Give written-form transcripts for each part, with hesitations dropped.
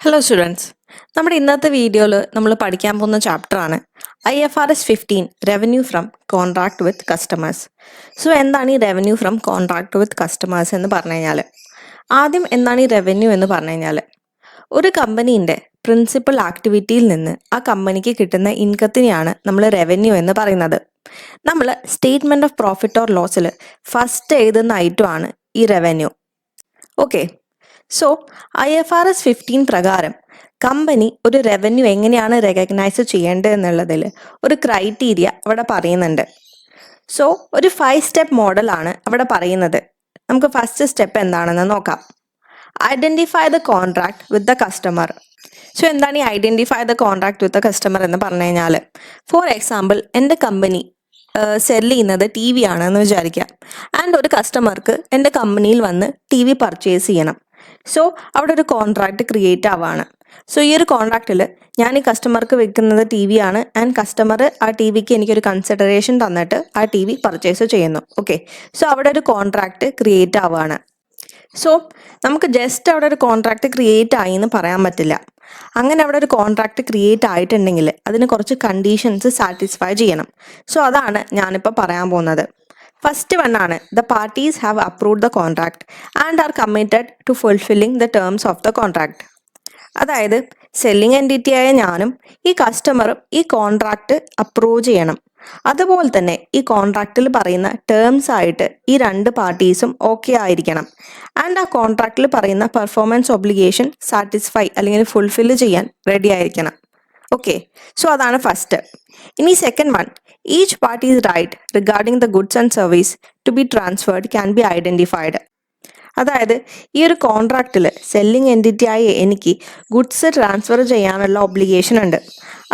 Hello students, നമ്മുടെ ഇന്നത്തെ വീഡിയോയിൽ നമ്മൾ പഠിക്കാൻ പോകുന്ന ചാപ്റ്ററാണ് IFRS 15 revenue from contract with customers. So എന്താണ് ഈ revenue from contract with customers എന്ന് പറഞ്ഞു കഴിഞ്ഞാൽ, ആദ്യം എന്താണ് ഈ റവന്യൂ എന്ന് പറഞ്ഞു കഴിഞ്ഞാൽ, ഒരു കമ്പനീൻ്റെ പ്രിൻസിപ്പൽ ആക്ടിവിറ്റിയിൽ നിന്ന് ആ കമ്പനിക്ക് കിട്ടുന്ന ഇൻകത്തിനെയാണ് നമ്മൾ റവന്യൂ എന്ന് പറയുന്നത്. നമ്മൾ സ്റ്റേറ്റ്മെൻറ്റ് ഓഫ് പ്രോഫിറ്റ് ഓർ ലോസിൽ ഫസ്റ്റ് എഴുതുന്ന ഐറ്റമാണ് ഈ റവന്യൂ. ഓക്കെ, സോ IFRS 15 പ്രകാരം കമ്പനി ഒരു റവന്യൂ എങ്ങനെയാണ് റെക്കഗ്നൈസ് ചെയ്യേണ്ടത് എന്നുള്ളതിൽ ഒരു ക്രൈറ്റീരിയ അവിടെ പറയുന്നുണ്ട്. സോ ഒരു 5 സ്റ്റെപ്പ് മോഡലാണ് അവിടെ പറയുന്നത്. നമുക്ക് ഫസ്റ്റ് സ്റ്റെപ്പ് എന്താണെന്ന് നോക്കാം. Identify the contract with the customer. So എന്താണ് ഈ identify the contract with the customer എന്ന് പറഞ്ഞു കഴിഞ്ഞാൽ, ഫോർ എക്സാമ്പിൾ എൻ്റെ കമ്പനി സെല് ചെയ്യുന്നത് TV ആണെന്ന് വിചാരിക്കാം. ആൻഡ് ഒരു കസ്റ്റമർക്ക് എൻ്റെ കമ്പനിയിൽ വന്ന് TV പർച്ചേസ് ചെയ്യണം. സോ അവിടെ ഒരു കോൺട്രാക്ട് ക്രിയേറ്റ് ആവാണ്. സോ ഈ ഒരു കോൺട്രാക്റ്റിൽ ഞാൻ ഈ കസ്റ്റമർക്ക് വെക്കുന്നത് TV ആണ്, ആൻഡ് കസ്റ്റമർ ആ TVക്ക് എനിക്കൊരു കൺസിഡറേഷൻ തന്നിട്ട് ആ TV പർച്ചേസ് ചെയ്യുന്നു. ഓക്കെ, സോ അവിടെ ഒരു കോൺട്രാക്ട് ക്രിയേറ്റ് ആവുകയാണ്. സോ നമുക്ക് ജസ്റ്റ് അവിടെ ഒരു കോൺട്രാക്ട് ക്രിയേറ്റ് ആയി എന്ന് പറയാൻ പറ്റില്ല. അങ്ങനെ അവിടെ ഒരു കോൺട്രാക്ട് ക്രിയേറ്റ് ആയിട്ടുണ്ടെങ്കിൽ അതിന് കുറച്ച് കണ്ടീഷൻസ് സാറ്റിസ്ഫൈ ചെയ്യണം. സോ അതാണ് ഞാനിപ്പോൾ പറയാൻ പോകുന്നത്. ഫസ്റ്റ് വൺ ആണ്, the parties have approved the contract and are committed to fulfilling the terms of the contract. അതായത് സെല്ലിംഗ് എൻറ്റിറ്റിയായ ഞാനും ഈ കസ്റ്റമറും ഈ കോൺട്രാക്ട് അപ്രൂവ് ചെയ്യണം. അതുപോലെ തന്നെ ഈ കോൺട്രാക്റ്റിൽ പറയുന്ന ടേംസ് ആയിട്ട് ഈ രണ്ട് പാർട്ടീസും ഓക്കെ ആയിരിക്കണം. ആൻഡ് ആ കോൺട്രാക്റ്റിൽ പറയുന്ന പെർഫോമൻസ് ഒബ്ലിഗേഷൻ സാറ്റിസ്ഫൈ അല്ലെങ്കിൽ ഫുൾഫിൽ ചെയ്യാൻ റെഡി ആയിരിക്കണം. ഓക്കെ, സോ അതാണ് ഫസ്റ്റ്. ഇനി second one, each parties right regarding the goods and service to be transferred can be identified. അതായത് ഈ ഒരു കോൺട്രാക്റ്റിൽ സെല്ലിംഗ് എൻറ്റിറ്റി ആയ എനിക്ക് ഗുഡ്സ് ട്രാൻസ്ഫർ ചെയ്യാനുള്ള ഒബ്ലിഗേഷൻ ഉണ്ട്.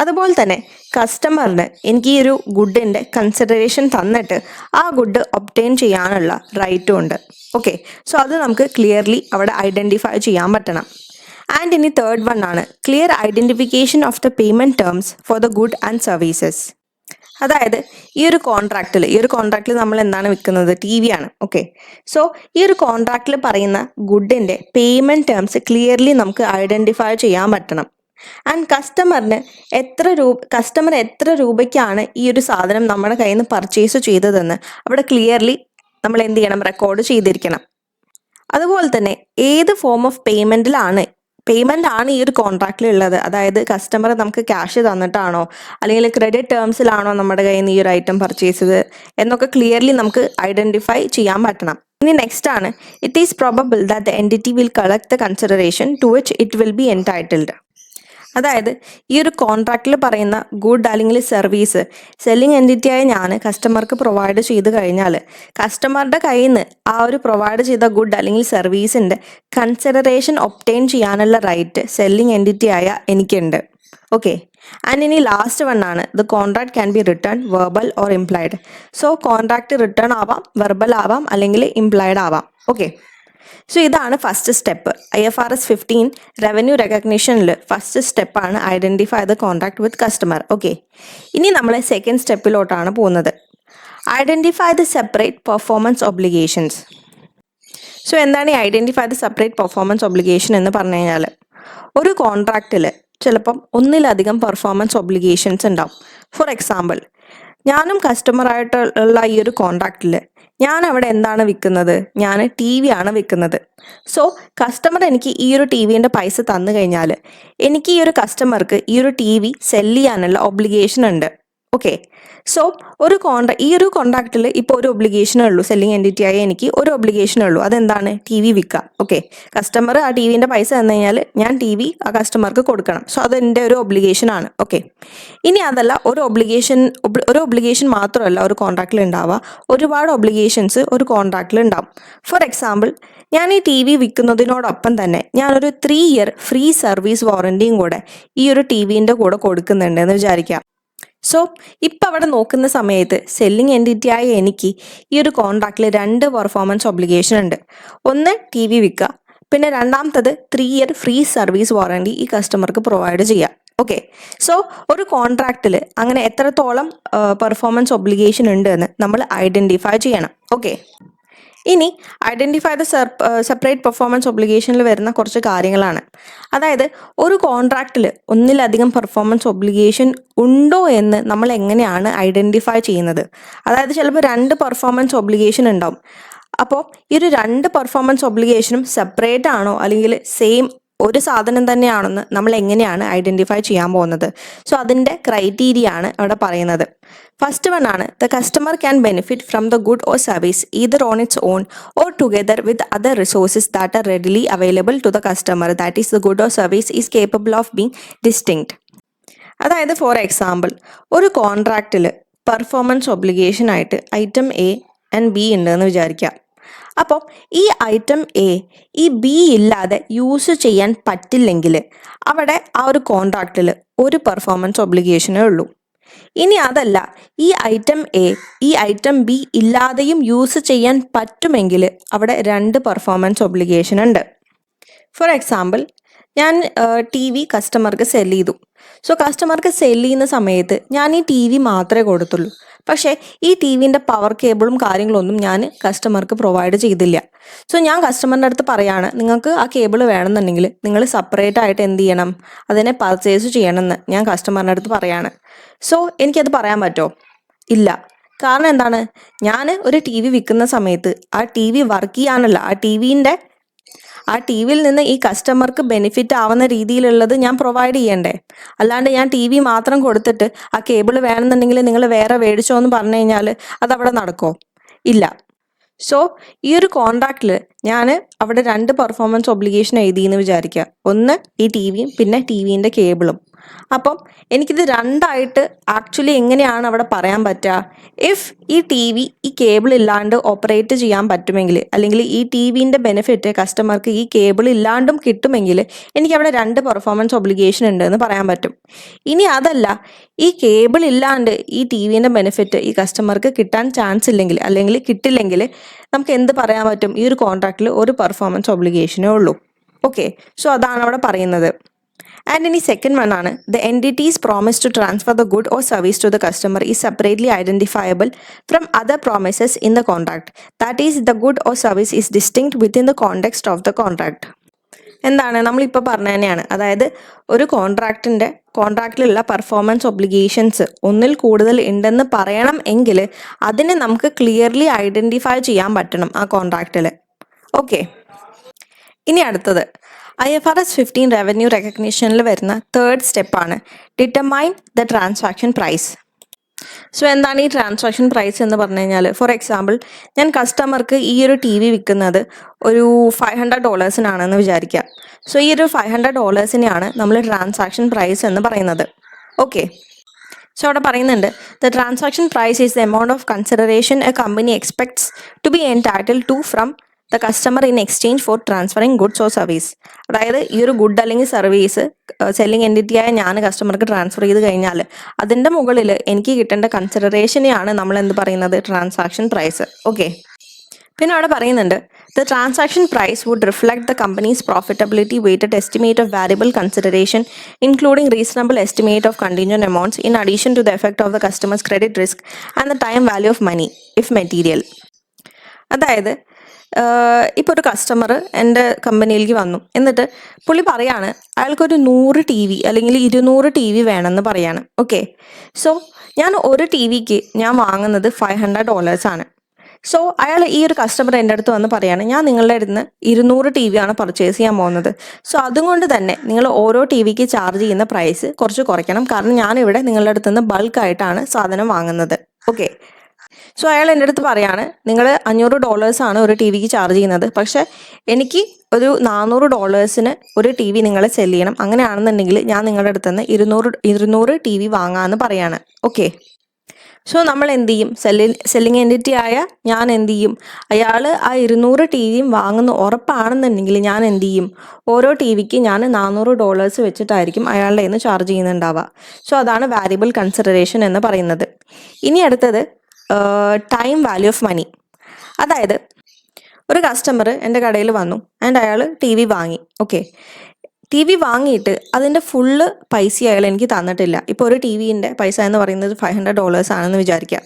അതുപോലെ തന്നെ കസ്റ്റമറിന് എനിക്ക് ഈ ഒരു ഗുഡിൻ്റെ കൺസിഡറേഷൻ തന്നിട്ട് ആ ഗുഡ് ഒബ്റ്റെയിൻ ചെയ്യാനുള്ള റൈറ്റും ഉണ്ട്. ഓക്കെ, സോ അത് നമുക്ക് ക്ലിയർലി അവിടെ ഐഡൻറ്റിഫൈ ചെയ്യാൻ പറ്റണം. ആൻഡ് ഇനി തേർഡ് വൺ ആണ്, clear identification of the payment terms for the good and services. അതായത് ഈ ഒരു കോൺട്രാക്റ്റിൽ നമ്മൾ എന്താണ് വിൽക്കുന്നത്? TV ആണ്. ഓക്കെ, സോ ഈ ഒരു കോൺട്രാക്റ്റിൽ പറയുന്ന ഗുഡിൻ്റെ പേയ്മെൻറ്റ് ടേംസ് ക്ലിയർലി നമുക്ക് ഐഡൻറ്റിഫൈ ചെയ്യാൻ പറ്റണം. ആൻഡ് കസ്റ്റമർ എത്ര രൂപയ്ക്കാണ് ഈ ഒരു സാധനം നമ്മുടെ കയ്യിൽ നിന്ന് പർച്ചേസ് ചെയ്തതെന്ന് അവിടെ ക്ലിയർലി നമ്മൾ എന്ത് ചെയ്യണം? റെക്കോർഡ് ചെയ്തിരിക്കണം. അതുപോലെ തന്നെ ഏത് ഫോം ഓഫ് പേയ്മെൻ്റ് ആണ് ഈ ഒരു കോൺട്രാക്റ്റിൽ ഉള്ളത്. അതായത് കസ്റ്റമർ നമുക്ക് ക്യാഷ് തന്നിട്ടാണോ അല്ലെങ്കിൽ ക്രെഡിറ്റ് ടേംസിലാണോ നമ്മുടെ കയ്യിൽ നിന്ന് ഈ ഒരു ഐറ്റം പർച്ചേസ് ചെയ്തത് എന്നൊക്കെ ക്ലിയർലി നമുക്ക് ഐഡൻറ്റിഫൈ ചെയ്യാൻ പറ്റണം. ഇനി നെക്സ്റ്റ് ആണ്, it is probable that the entity will collect the consideration to which it will be entitled. അതായത് ഈ ഒരു കോൺട്രാക്റ്റിൽ പറയുന്ന ഗുഡ് അല്ലെങ്കിൽ സർവീസ് സെല്ലിംഗ് എൻറ്റിറ്റിയായ ഞാൻ കസ്റ്റമർക്ക് പ്രൊവൈഡ് ചെയ്ത് കഴിഞ്ഞാൽ കസ്റ്റമറുടെ കയ്യിൽ നിന്ന് ആ ഒരു പ്രൊവൈഡ് ചെയ്ത ഗുഡ് അല്ലെങ്കിൽ സർവീസിൻ്റെ കൺസിഡറേഷൻ ഒബ്റ്റെയിൻ ചെയ്യാനുള്ള റൈറ്റ് സെല്ലിംഗ് എൻറ്റിറ്റിയായ എനിക്കുണ്ട്. ഓക്കെ, ആൻഡ് ഇനി ലാസ്റ്റ് വൺ ആണ്, the contract can be written verbal or implied. So contract written ആവാം, വെർബൽ ആവാം, അല്ലെങ്കിൽ ഇംപ്ലൈഡ് ആവാം. ഓക്കെ, സോ ഇതാണ് ഫസ്റ്റ് സ്റ്റെപ്പ്. IFRS 15 റവന്യൂ റെക്കഗ്നിഷനിൽ ഫസ്റ്റ് സ്റ്റെപ്പാണ് identify the contract with customer. Okay, ഇനി നമ്മൾ സെക്കൻഡ് സ്റ്റെപ്പിലോട്ടാണ് പോകുന്നത്. Identify the separate performance obligations. So എന്താണ് ഈ identify the separate performance obligation എന്ന് പറഞ്ഞു കഴിഞ്ഞാൽ, ഒരു കോൺട്രാക്റ്റിൽ ചിലപ്പം ഒന്നിലധികം പെർഫോമൻസ് ഒബ്ലിഗേഷൻസ് ഉണ്ടാവും. ഫോർ എക്സാമ്പിൾ, ഞാനും കസ്റ്റമറായിട്ടുള്ള ഈ ഒരു കോൺട്രാക്റ്റിൽ ഞാൻ അവിടെ എന്താണ് വിൽക്കുന്നത്? ഞാൻ TV ആണ് വിൽക്കുന്നത്. സോ കസ്റ്റമർ എനിക്ക് ഈ ഒരു TVൻ്റെ പൈസ തന്നു കഴിഞ്ഞാൽ എനിക്ക് ഈ ഒരു കസ്റ്റമർക്ക് ഈ ഒരു TV സെല് ചെയ്യാനുള്ള ഒബ്ലിഗേഷൻ ഉണ്ട്. ഓക്കെ, സോ ഈ ഒരു കോൺട്രാക്റ്റിൽ ഇപ്പോൾ ഒരു ഒബ്ലിഗേഷനേ ഉള്ളൂ. സെല്ലിംഗ് എൻറ്റിറ്റി ആയി എനിക്ക് ഒരു ഒബ്ലിഗേഷനേ ഉള്ളൂ. അതെന്താണ്? TV വിൽക്കുക. ഓക്കെ, കസ്റ്റമർ ആ TVൻ്റെ പൈസ തന്നു കഴിഞ്ഞാൽ ഞാൻ TV ആ കസ്റ്റമർക്ക് കൊടുക്കണം. സോ അതെൻ്റെ ഒരു ഒബ്ലിഗേഷൻ ആണ്. ഓക്കെ, ഇനി അതല്ല, ഒരു ഒബ്ലിഗേഷൻ മാത്രമല്ല ഒരു കോൺട്രാക്റ്റിൽ ഉണ്ടാവുക, ഒരുപാട് ഒബ്ലിഗേഷൻസ് ഒരു കോൺട്രാക്റ്റിൽ ഉണ്ടാവും. ഫോർ എക്സാമ്പിൾ, ഞാൻ ഈ TV വിൽക്കുന്നതിനോടൊപ്പം തന്നെ ഞാനൊരു 3 year ഫ്രീ സർവീസ് വാറണ്ടിയും കൂടെ ഈ ഒരു TVൻ്റെ കൂടെ കൊടുക്കുന്നുണ്ട് എന്ന് വിചാരിക്കാം. സോ ഇപ്പം അവിടെ നോക്കുന്ന സമയത്ത് സെല്ലിംഗ് എൻറ്റിറ്റി ആയ എനിക്ക് ഈ ഒരു കോൺട്രാക്റ്റിൽ 2 പെർഫോമൻസ് ഒബ്ലിഗേഷൻ ഉണ്ട്. ഒന്ന് TV വിൽക്കുക, പിന്നെ രണ്ടാമത്തത് 3 year ഫ്രീ സർവീസ് വാറണ്ടി ഈ കസ്റ്റമർക്ക് പ്രൊവൈഡ് ചെയ്യുക. ഓക്കെ, സോ ഒരു കോൺട്രാക്റ്റിൽ അങ്ങനെ എത്രത്തോളം പെർഫോമൻസ് ഒബ്ലിഗേഷൻ ഉണ്ട് എന്ന് നമ്മൾ ഐഡൻറ്റിഫൈ ചെയ്യണം. ഓക്കെ, ഇനി ഐഡൻറ്റിഫൈ ദ സെപ്പറേറ്റ് പെർഫോമൻസ് ഒബ്ലിഗേഷനിൽ വരുന്ന കുറച്ച് കാര്യങ്ങളാണ്. അതായത് ഒരു കോൺട്രാക്റ്റിൽ ഒന്നിലധികം പെർഫോമൻസ് ഒബ്ലിഗേഷൻ ഉണ്ടോ എന്ന് നമ്മൾ എങ്ങനെയാണ് ഐഡൻറ്റിഫൈ ചെയ്യുന്നത്. അതായത് ചിലപ്പോൾ 2 പെർഫോമൻസ് ഒബ്ലിഗേഷൻ ഉണ്ടാവും. അപ്പോൾ ഈ ഒരു 2 പെർഫോമൻസ് ഒബ്ലിഗേഷനും സെപ്പറേറ്റ് ആണോ അല്ലെങ്കിൽ സെയിം ഒരു സാധനം തന്നെയാണെന്ന് നമ്മൾ എങ്ങനെയാണ് ഐഡൻറ്റിഫൈ ചെയ്യാൻ പോകുന്നത്. സോ അതിൻ്റെ ക്രൈറ്റീരിയ ആണ് അവിടെ പറയുന്നത്. ഫസ്റ്റ് വൺ ആണ് the customer can benefit from the good or service either on its own or together with other resources that are readily available to the customer that is the good or service is capable of being distinct. അതായത് for example ഒരു കോൺട്രാക്റ്റിൽ performance obligation ആയിട്ട് item A and B ഉണ്ടെന്ന് വിചാരിക്കാം. അപ്പോൾ ഈ item A ഈ B ഇല്ലാതെ യൂസ് ചെയ്യാൻ പറ്റില്ലെങ്കിൽ അവിടെ ആ ഒരു കോൺട്രാക്റ്റിൽ ഒരു പെർഫോമൻസ് ഒബ്ലിഗേഷനേ ഉള്ളൂ. ഇനി അതല്ല, ഈ ഐറ്റം എ ഈ ഐറ്റം ബി ഇല്ലാതെയും യൂസ് ചെയ്യാൻ പറ്റുമെങ്കിൽ അവിടെ 2 പെർഫോമൻസ് ഒബ്ലിഗേഷൻ ഉണ്ട്. ഫോർ എക്സാമ്പിൾ, ഞാൻ TV കസ്റ്റമർക്ക് സെൽ ചെയ്തു. സോ കസ്റ്റമർക്ക് സെൽ ചെയ്യുന്ന സമയത്ത് ഞാൻ ഈ TV മാത്രമേ കൊടുത്തുള്ളൂ. പക്ഷേ ഈ TVൻ്റെ പവർ കേബിളും കാര്യങ്ങളൊന്നും ഞാൻ കസ്റ്റമർക്ക് പ്രൊവൈഡ് ചെയ്തില്ല. സോ ഞാൻ കസ്റ്റമറിൻ്റെ അടുത്ത് പറയാണ്, നിങ്ങൾക്ക് ആ കേബിൾ വേണമെന്നുണ്ടെങ്കിൽ നിങ്ങൾ സെപ്പറേറ്റ് ആയിട്ട് എന്ത് ചെയ്യണം, അതിനെ പർച്ചേസ് ചെയ്യണമെന്ന് ഞാൻ കസ്റ്റമറിൻ്റെ അടുത്ത് പറയാണ്. സോ എനിക്കത് പറയാൻ പറ്റുമോ? ഇല്ല. കാരണം എന്താണ്, ഞാൻ ഒരു TV വിൽക്കുന്ന സമയത്ത് ആ TV വർക്ക് ചെയ്യാനുള്ള ആ TVയിൽ നിന്ന് ഈ കസ്റ്റമർക്ക് ബെനിഫിറ്റ് ആവുന്ന രീതിയിലുള്ളത് ഞാൻ പ്രൊവൈഡ് ചെയ്യണ്ടേ. അല്ലാണ്ട് ഞാൻ TV മാത്രം കൊടുത്തിട്ട് ആ കേബിൾ വേണമെന്നുണ്ടെങ്കിൽ നിങ്ങൾ വേറെ മേടിച്ചോ എന്ന് പറഞ്ഞു കഴിഞ്ഞാൽ അതവിടെ നടക്കുമോ? ഇല്ല. സോ ഈ ഒരു കോൺട്രാക്റ്റിൽ ഞാൻ അവിടെ 2 പെർഫോമൻസ് ഒബ്ലിഗേഷൻ എഴുതിയെന്ന് വിചാരിക്കുക. ഒന്ന് ഈ TVയും പിന്നെ TVൻ്റെ കേബിളും. അപ്പം എനിക്കിത് 2ആയിട്ട് ആക്ച്വലി എങ്ങനെയാണ് അവിടെ പറയാൻ പറ്റുക? ഇഫ് ഈ TV ഈ കേബിൾ ഇല്ലാണ്ട് ഓപ്പറേറ്റ് ചെയ്യാൻ പറ്റുമെങ്കിൽ, അല്ലെങ്കിൽ ഈ TVൻ്റെ ബെനിഫിറ്റ് കസ്റ്റമർക്ക് ഈ കേബിൾ ഇല്ലാണ്ടും കിട്ടുമെങ്കിൽ എനിക്കവിടെ 2 പെർഫോമൻസ് ഒബ്ലിഗേഷൻ ഉണ്ട് എന്ന് പറയാൻ പറ്റും. ഇനി അതല്ല, ഈ കേബിൾ ഇല്ലാണ്ട് ഈ TVൻ്റെ ബെനിഫിറ്റ് ഈ കസ്റ്റമർക്ക് കിട്ടാൻ ചാൻസ് ഇല്ലെങ്കിൽ അല്ലെങ്കിൽ കിട്ടില്ലെങ്കിൽ നമുക്ക് എന്ത് പറയാൻ പറ്റും? ഈ ഒരു കോൺട്രാക്റ്റിൽ ഒരു പെർഫോമൻസ് ഒബ്ലിഗേഷനേ ഉള്ളൂ. ഓക്കെ, സോ അതാണ് അവിടെ പറയുന്നത്. ആൻഡ് ഇനി സെക്കൻഡ് വൺ ആണ് the entity's promise to transfer the good or service to the customer is separately identifiable from other promises in the contract. That is the good or service is distinct within the context of the contract. എന്താണ് നമ്മളിപ്പോൾ പറഞ്ഞ തന്നെയാണ്. അതായത് ഒരു കോൺട്രാക്റ്റിലുള്ള performance obligations ഒന്നിൽ കൂടുതൽ ഉണ്ടെന്ന് പറയണം എങ്കിൽ അതിനെ നമുക്ക് ക്ലിയർലി ഐഡൻറ്റിഫൈ ചെയ്യാൻ പറ്റണം ആ കോൺട്രാക്റ്റിൽ. ഓക്കെ, ഇനി അടുത്തത് IFRS 15 റവന്യൂ റെക്കഗ്നിഷനിൽ വരുന്ന തേർഡ് സ്റ്റെപ്പാണ് determine the transaction price. So എന്താണ് ഈ ട്രാൻസാക്ഷൻ പ്രൈസ് എന്ന് പറഞ്ഞു കഴിഞ്ഞാൽ, ഫോർ എക്സാമ്പിൾ ഞാൻ കസ്റ്റമർക്ക് ഈ ഒരു TV വിൽക്കുന്നത് ഒരു $500 വിചാരിക്കുക. സോ ഈ ഒരു $500 നമ്മൾ ട്രാൻസാക്ഷൻ പ്രൈസ് എന്ന് പറയുന്നത്. ഓക്കെ, സോ അവിടെ പറയുന്നുണ്ട് the transaction price is the amount of consideration a company expects to be entitle to from the customer in exchange for transferring goods or service. അതായത് ഈ ഒരു ഗുഡ് അല്ലെങ്കിൽ സർവീസ് സെല്ലിംഗ് എൻറ്റിറ്റിയായ ഞാൻ കസ്റ്റമർക്ക് ട്രാൻസ്ഫർ ചെയ്ത് കഴിഞ്ഞാൽ അതിൻ്റെ മുകളിൽ എനിക്ക് കിട്ടേണ്ട കൺസിഡറേഷനെയാണ് നമ്മൾ എന്ത് പറയുന്നത്? Transaction price. ഓക്കെ, പിന്നെ അവിടെ പറയുന്നുണ്ട് the transaction price would reflect the company's profitability weighted estimate of variable consideration including reasonable estimate of contingent amounts in addition to the effect of the customer's credit risk and the time value of money if material. അതായത് ഇപ്പോൾ ഒരു customer എൻ്റെ കമ്പനിയിലേക്ക് വന്നു, എന്നിട്ട് പുള്ളി പറയാണ് അയാൾക്കൊരു 100 TV അല്ലെങ്കിൽ 200 TV വേണമെന്ന് പറയാണ്. ഓക്കെ, സോ ഞാൻ ഒരു TVക്ക് ഞാൻ വാങ്ങുന്നത് $500 ആണ്. സോ അയാൾ ഈ ഒരു കസ്റ്റമർ എൻ്റെ അടുത്ത് വന്ന് പറയാണ് ഞാൻ നിങ്ങളുടെ അടുത്ത് നിന്ന് 200 TV ആണ് പർച്ചേസ് ചെയ്യാൻ പോകുന്നത്. സോ അതുകൊണ്ട് തന്നെ നിങ്ങൾ ഓരോ TVക്ക് ചാർജ് ചെയ്യുന്ന പ്രൈസ് കുറച്ച് കുറയ്ക്കണം, കാരണം ഞാനിവിടെ നിങ്ങളുടെ അടുത്ത് നിന്ന് ബൾക്കായിട്ടാണ് സാധനം വാങ്ങുന്നത്. ഓക്കെ, സോ അയാൾ എൻ്റെ അടുത്ത് പറയാണ് നിങ്ങൾ $500 ആണ് ഒരു TVക്ക് ചാർജ് ചെയ്യുന്നത്, പക്ഷേ എനിക്ക് ഒരു $400 ഒരു TV നിങ്ങൾ സെല് ചെയ്യണം. അങ്ങനെയാണെന്നുണ്ടെങ്കിൽ ഞാൻ നിങ്ങളുടെ അടുത്ത് നിന്ന് 200 TV വാങ്ങാമെന്ന് പറയാണ്. ഓക്കെ, സോ നമ്മൾ എന്ത് ചെയ്യും? സെല്ലിംഗ് എൻറ്റിറ്റി ആയ ഞാൻ എന്ത് ചെയ്യും? അയാൾ ആ 200 TVയും വാങ്ങുന്ന ഉറപ്പാണെന്നുണ്ടെങ്കിൽ ഞാൻ എന്ത് ചെയ്യും? ഓരോ TVക്ക് ഞാൻ $400 വെച്ചിട്ടായിരിക്കും അയാളുടെ കയ്യിൽ നിന്ന് ചാർജ് ചെയ്യുന്നുണ്ടാവുക. സോ അതാണ് വാരിയബിൾ കൺസിഡറേഷൻ എന്ന് പറയുന്നത്. ഇനി അടുത്തത് ടൈം വാല്യൂ ഓഫ് മണി. അതായത് ഒരു കസ്റ്റമർ എൻ്റെ കടയിൽ വന്നു ആൻഡ് അയാൾ TV വാങ്ങി. ഓക്കെ, TV വാങ്ങിയിട്ട് അതിൻ്റെ ഫുള്ള് പൈസ അയാൾ എനിക്ക് തന്നിട്ടില്ല. ഇപ്പോൾ ഒരു TVൻ്റെ പൈസ എന്ന് പറയുന്നത് $500 ആണെന്ന് വിചാരിക്കാം.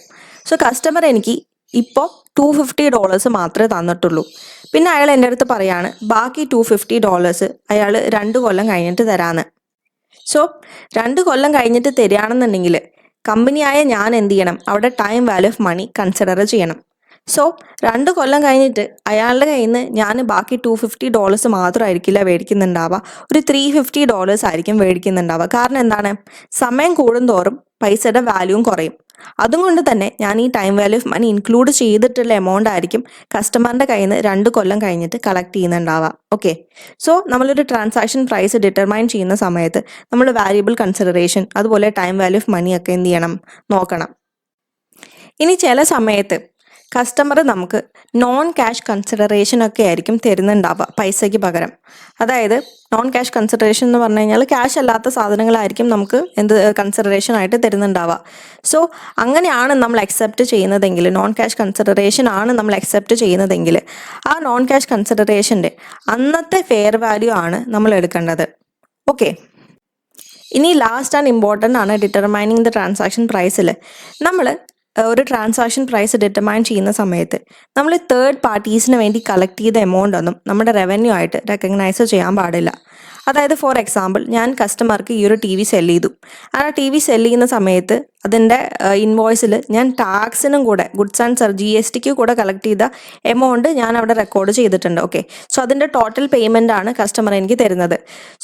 സോ കസ്റ്റമർ എനിക്ക് ഇപ്പോൾ $250 മാത്രമേ തന്നിട്ടുള്ളൂ. പിന്നെ അയാൾ എൻ്റെ അടുത്ത് പറയാണ് ബാക്കി $250 അയാൾ 2 കൊല്ലം കഴിഞ്ഞിട്ട് തരാമെന്ന്. സോ 2 കൊല്ലം കഴിഞ്ഞിട്ട് തരികയാണെന്നുണ്ടെങ്കിൽ കമ്പനിയായ ഞാൻ എന്ത് ചെയ്യണം? അവിടെ time value of money consider ചെയ്യണം. സോ 2 കൊല്ലം കഴിഞ്ഞിട്ട് അയാളുടെ കയ്യിൽ നിന്ന് ഞാൻ ബാക്കി $250 മാത്രമായിരിക്കില്ല മേടിക്കുന്നുണ്ടാവുക, ഒരു $350 ആയിരിക്കും മേടിക്കുന്നുണ്ടാവുക. കാരണം എന്താണ്? സമയം കൂടുന്തോറും പൈസയുടെ വാല്യൂവും കുറയും. അതുകൊണ്ട് തന്നെ ഞാൻ ഈ time value of money include ചെയ്തിട്ടുള്ള എമൗണ്ട് ആയിരിക്കും കസ്റ്റമറിൻ്റെ കയ്യിൽ നിന്ന് 2 കൊല്ലം കഴിഞ്ഞിട്ട് കളക്ട് ചെയ്യുന്നുണ്ടാവുക. ഓക്കെ, സോ നമ്മളൊരു ട്രാൻസാക്ഷൻ പ്രൈസ് ഡിറ്റർമൈൻ ചെയ്യുന്ന സമയത്ത് നമ്മൾ വാല്യുബിൾ കൺസിഡറേഷൻ അതുപോലെ ടൈം വാല്യൂ ഓഫ് മണി ഒക്കെ എന്ത് ചെയ്യണം? നോക്കണം. ഇനി ചില സമയത്ത് കസ്റ്റമർ നമുക്ക് നോൺ ക്യാഷ് കൺസിഡറേഷൻ ഒക്കെ ആയിരിക്കും തരുന്നുണ്ടാവുക പൈസയ്ക്ക് പകരം. അതായത് നോൺ ക്യാഷ് കൺസിഡറേഷൻ എന്ന് പറഞ്ഞു കഴിഞ്ഞാൽ ക്യാഷ് അല്ലാത്ത സാധനങ്ങളായിരിക്കും നമുക്ക് കൺസിഡറേഷൻ ആയിട്ട് തരുന്നുണ്ടാവുക. സോ അങ്ങനെയാണ് നമ്മൾ അക്സെപ്റ്റ് ചെയ്യുന്നതെങ്കിൽ, നോൺ ക്യാഷ് കൺസിഡറേഷൻ ആണ് നമ്മൾ അക്സെപ്റ്റ് ചെയ്യുന്നതെങ്കിൽ, ആ നോൺ ക്യാഷ് കൺസിഡറേഷൻ്റെ അന്നത്തെ ഫെയർ വാല്യൂ ആണ് നമ്മൾ എടുക്കേണ്ടത്. ഓക്കെ, ഇനി ലാസ്റ്റ് ആൻഡ് ഇമ്പോർട്ടൻ്റ് ആണ് ഡിറ്റർമൈനിങ് ദ ട്രാൻസാക്ഷൻ പ്രൈസിൽ. നമ്മൾ ഒരു ട്രാൻസാക്ഷൻ പ്രൈസ് ഡിറ്റർമൈൻ ചെയ്യുന്ന സമയത്ത് നമ്മൾ തേർഡ് പാർട്ടീസിന് വേണ്ടി കളക്ട് ചെയ്ത എമൗണ്ട് ഒന്നും നമ്മുടെ റവന്യൂ ആയിട്ട് റെക്കഗ്നൈസ് ചെയ്യാൻ പാടില്ല. അതായത് ഫോർ എക്സാമ്പിൾ, ഞാൻ കസ്റ്റമർക്ക് ഈ ഒരു ടി വി സെല് ചെയ്തു. ആ ടി വി സെല് ചെയ്യുന്ന സമയത്ത് അതിൻ്റെ ഇൻവോയ്സിൽ ഞാൻ ടാക്സിനും കൂടെ ഗുഡ്സ് ആൻഡ് GST കൂടെ കളക്ട് ചെയ്ത എമൗണ്ട് ഞാൻ അവിടെ റെക്കോർഡ് ചെയ്തിട്ടുണ്ട്. ഓക്കെ, സോ അതിൻ്റെ ടോട്ടൽ പേയ്മെൻ്റ് ആണ് കസ്റ്റമർ എനിക്ക് തരുന്നത്.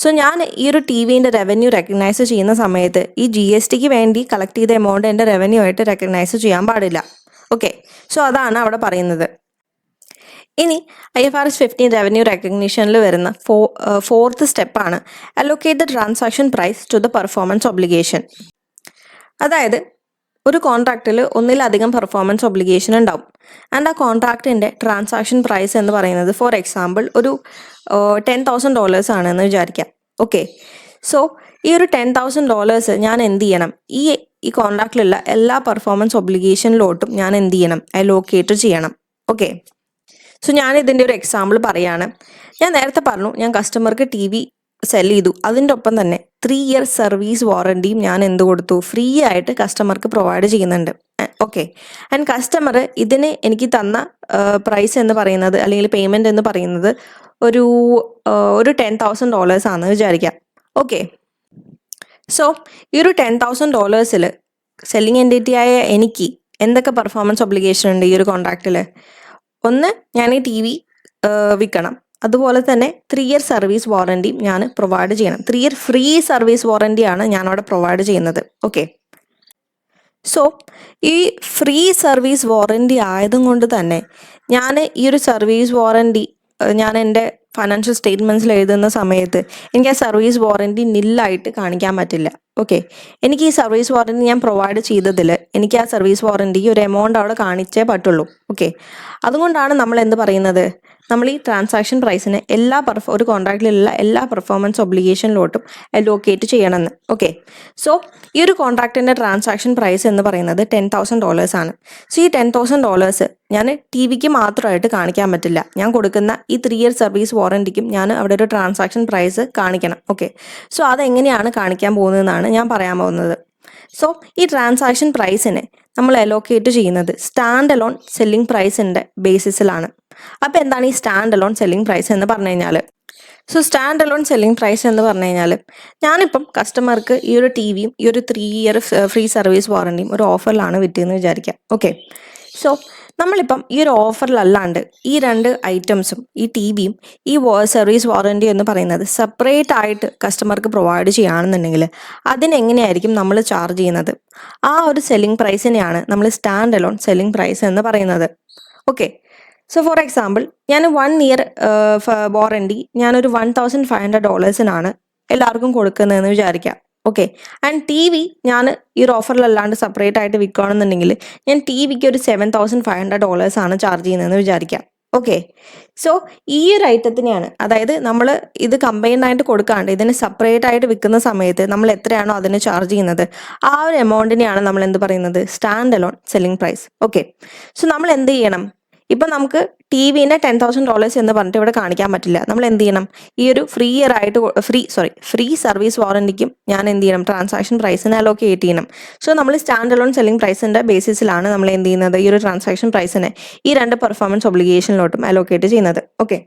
സോ ഞാൻ ഈ ഒരു ടി വിൻ്റെ റവന്യൂ റെക്കഗ്നൈസ് ചെയ്യുന്ന സമയത്ത് ഈ GST വേണ്ടി കളക്ട് ചെയ്ത എമൗണ്ട് എൻ്റെ റവന്യൂ ആയിട്ട് റെക്കഗ്നൈസ് ചെയ്യാൻ പാടില്ല. ഓക്കെ, സോ അതാണ് അവിടെ പറയുന്നത്. ഇനി IFRS 15 റവന്യൂ റെക്കഗ്നിഷനിൽ വരുന്ന ഫോർത്ത് സ്റ്റെപ്പാണ് allocate the transaction price to the performance obligation. അതായത് ഒരു കോൺട്രാക്റ്റിൽ ഒന്നിലധികം പെർഫോമൻസ് ഒബ്ലിഗേഷൻ ഉണ്ടാവും. ആൻഡ് ആ കോൺട്രാക്റ്റിൻ്റെ ട്രാൻസാക്ഷൻ പ്രൈസ് എന്ന് പറയുന്നത് ഫോർ എക്സാമ്പിൾ ഒരു $10,000 ആണെന്ന് വിചാരിക്കാം. ഓക്കെ, സോ ഈ ഒരു $10,000 ഞാൻ എന്ത് ചെയ്യണം? ഈ കോൺട്രാക്റ്റിലുള്ള എല്ലാ പെർഫോമൻസ് ഒബ്ലിഗേഷനിലോട്ടും ഞാൻ എന്ത് ചെയ്യണം? അലോക്കേറ്റ് ചെയ്യണം. ഓക്കെ, സോ ഞാൻ ഇതിൻ്റെ ഒരു എക്സാമ്പിൾ പറയാണ്. ഞാൻ നേരത്തെ പറഞ്ഞു ഞാൻ കസ്റ്റമർക്ക് ടി വി സെല് ചെയ്തു. അതിൻ്റെ ഒപ്പം തന്നെ 3 year സർവീസ് വാറണ്ടിയും ഞാൻ എന്ത് കൊടുത്തു? ഫ്രീ ആയിട്ട് കസ്റ്റമർക്ക് പ്രൊവൈഡ് ചെയ്യുന്നുണ്ട്. ഓക്കെ, ആൻഡ് കസ്റ്റമർ ഇതിന് എനിക്ക് തന്ന പ്രൈസ് എന്ന് പറയുന്നത്, അല്ലെങ്കിൽ പേയ്മെൻറ്റ് എന്ന് പറയുന്നത് ഒരു $10,000 ആണെന്ന് വിചാരിക്കാം. ഓക്കെ, സോ ഈ ഒരു $10,000 സെല്ലിംഗ് എൻറ്റിറ്റി ആയ എനിക്ക് എന്തൊക്കെ പെർഫോമൻസ് ഒബ്ലിഗേഷൻ ഉണ്ട് ഈ ഒരു കോൺട്രാക്റ്റിൽ? ഒന്ന്, ഞാൻ ഈ ടി വി വിൽക്കണം. അതുപോലെ തന്നെ 3 year സർവീസ് വാറണ്ടിയും ഞാൻ പ്രൊവൈഡ് ചെയ്യണം. 3 year ഫ്രീ സർവീസ് വാറണ്ടിയാണ് ഞാൻ അവിടെ പ്രൊവൈഡ് ചെയ്യുന്നത്. ഓക്കെ, സോ ഈ ഫ്രീ സർവീസ് വാറണ്ടി ആയതും കൊണ്ട് തന്നെ ഞാൻ ഈ ഒരു സർവീസ് വാറണ്ടി ഞാൻ എൻ്റെ ഫൈനാൻഷ്യൽ സ്റ്റേറ്റ്മെൻറ്റ്സിൽ എഴുതുന്ന സമയത്ത് എനിക്ക് ആ സർവീസ് വാറണ്ടി നില്ലായിട്ട് കാണിക്കാൻ പറ്റില്ല. ഓക്കെ, എനിക്ക് ഈ സർവീസ് വാറണ്ടി ഞാൻ പ്രൊവൈഡ് ചെയ്തതിൽ എനിക്ക് ആ സർവീസ് വാറണ്ടി ഒരു എമൗണ്ട് അവിടെ കാണിച്ചേ പറ്റുള്ളൂ. ഓക്കെ, അതുകൊണ്ടാണ് നമ്മൾ എന്ത് പറയുന്നത്? നമ്മൾ ഈ ട്രാൻസാക്ഷൻ പ്രൈസിനെ ഒരു കോൺട്രാക്റ്റിലുള്ള എല്ലാ പെർഫോമൻസ് ഒബ്ലിഗേഷനിലോട്ടും അലോക്കേറ്റ് ചെയ്യണമെന്ന്. ഓക്കെ, സോ ഈ ഒരു കോൺട്രാക്റ്റിൻ്റെ ട്രാൻസാക്ഷൻ പ്രൈസ് എന്ന് പറയുന്നത് $10,000 ആണ്. സോ ഈ $10,000 ഞാൻ ടി വിക്ക് മാത്രമായിട്ട് കാണിക്കാൻ പറ്റില്ല. ഞാൻ കൊടുക്കുന്ന ഈ 3 year സർവീസ് വാറണ്ടിക്കും ഞാൻ അവിടെ ഒരു ട്രാൻസാക്ഷൻ പ്രൈസ് കാണിക്കണം. ഓക്കെ, സോ അതെങ്ങനെയാണ് കാണിക്കാൻ പോകുന്നതെന്നാണ് ഞാൻ പറയാൻ പോകുന്നത്. സോ ഈ ട്രാൻസാക്ഷൻ പ്രൈസിനെ നമ്മൾ അലോക്കേറ്റ് ചെയ്യുന്നത് സ്റ്റാൻഡ് അലോൺ സെല്ലിംഗ് പ്രൈസിൻ്റെ ബേസിസിലാണ്. അപ്പോൾ എന്താണ് ഈ സ്റ്റാൻഡ് അലോൺ സെല്ലിംഗ് പ്രൈസ് എന്ന് പറഞ്ഞു കഴിഞ്ഞാൽ? So stand alone selling price എന്ന് പറഞ്ഞു കഴിഞ്ഞാൽ, ഞാനിപ്പം കസ്റ്റമർക്ക് ഈ ഒരു ടി വിയും ഈ ഒരു 3 year ഫ്രീ സർവീസ് വാറണ്ടിയും ഒരു ഓഫറിലാണ് വിറ്റതെന്ന് വിചാരിക്കാം. ഓക്കെ, സോ നമ്മളിപ്പം ഈ ഒരു ഓഫറിലല്ലാണ്ട് ഈ 2 ഐറ്റംസും, ഈ ടി വിയും ഈ സർവീസ് വാറണ്ടി എന്ന് പറയുന്നത് സെപ്പറേറ്റ് ആയിട്ട് കസ്റ്റമർക്ക് പ്രൊവൈഡ് ചെയ്യുകയാണെന്നുണ്ടെങ്കിൽ അതിനെങ്ങനെയായിരിക്കും നമ്മൾ ചാർജ് ചെയ്യുന്നത്? ആ ഒരു സെല്ലിംഗ് പ്രൈസിനെയാണ് നമ്മൾ സ്റ്റാൻഡ് അലോൺ സെല്ലിംഗ് പ്രൈസ് എന്ന് പറയുന്നത്. ഓക്കെ, സോ ഫോർ എക്സാമ്പിൾ, ഞാൻ 1 year വാറണ്ടി ഞാനൊരു $1,500 എല്ലാവർക്കും കൊടുക്കുന്നതെന്ന് വിചാരിക്കാം. ഓക്കെ, ആൻഡ് ടി വി ഞാൻ ഈ ഒരു ഓഫറിലല്ലാണ്ട് സെപ്പറേറ്റ് ആയിട്ട് വിൽക്കുകയാണെന്നുണ്ടെങ്കിൽ ഞാൻ ടി വിക്ക് ഒരു $7,500 ചാർജ് ചെയ്യുന്നതെന്ന് വിചാരിക്കാം. ഓക്കെ, സോ ഈ ഒരു ഐറ്റത്തിനെയാണ്, അതായത് നമ്മൾ ഇത് കമ്പൈൻഡ് ആയിട്ട് കൊടുക്കാണ്ട് ഇതിന് സെപ്പറേറ്റ് ആയിട്ട് വിൽക്കുന്ന സമയത്ത് നമ്മൾ എത്രയാണോ അതിന് ചാർജ് ചെയ്യുന്നത് ആ ഒരു എമൗണ്ടിനെയാണ് നമ്മൾ എന്ത് പറയുന്നത്? Stand alone selling price. Okay, so നമ്മൾ എന്ത് ചെയ്യണം? ഇപ്പം നമുക്ക് ടി വിൻ്റെ $10,000 എന്ന് പറഞ്ഞിട്ട് ഇവിടെ കാണിക്കാൻ പറ്റില്ല. നമ്മൾ എന്ത് ചെയ്യണം, ഈ ഒരു ഫ്രീ സർവീസ് വാറണ്ടിക്കും ഞാൻ എന്ത് ചെയ്യണം, ട്രാൻസാക്ഷൻ പ്രൈസിന് അലോക്കേറ്റ് ചെയ്യണം. സോ നമ്മൾ സ്റ്റാൻഡ് അലോൺ സെല്ലിംഗ് പ്രൈസിൻ്റെ ബേസിസിലാണ് നമ്മൾ എന്ത് ചെയ്യുന്നത്, ഈ ഒരു ട്രാൻസാക്ഷൻ പ്രൈസിനെ ഈ രണ്ട് പെർഫോമൻസ് ഒബ്ലിഗേഷനിലോട്ടും അലോക്കേറ്റ് ചെയ്യുന്നത്. ഓക്കെ,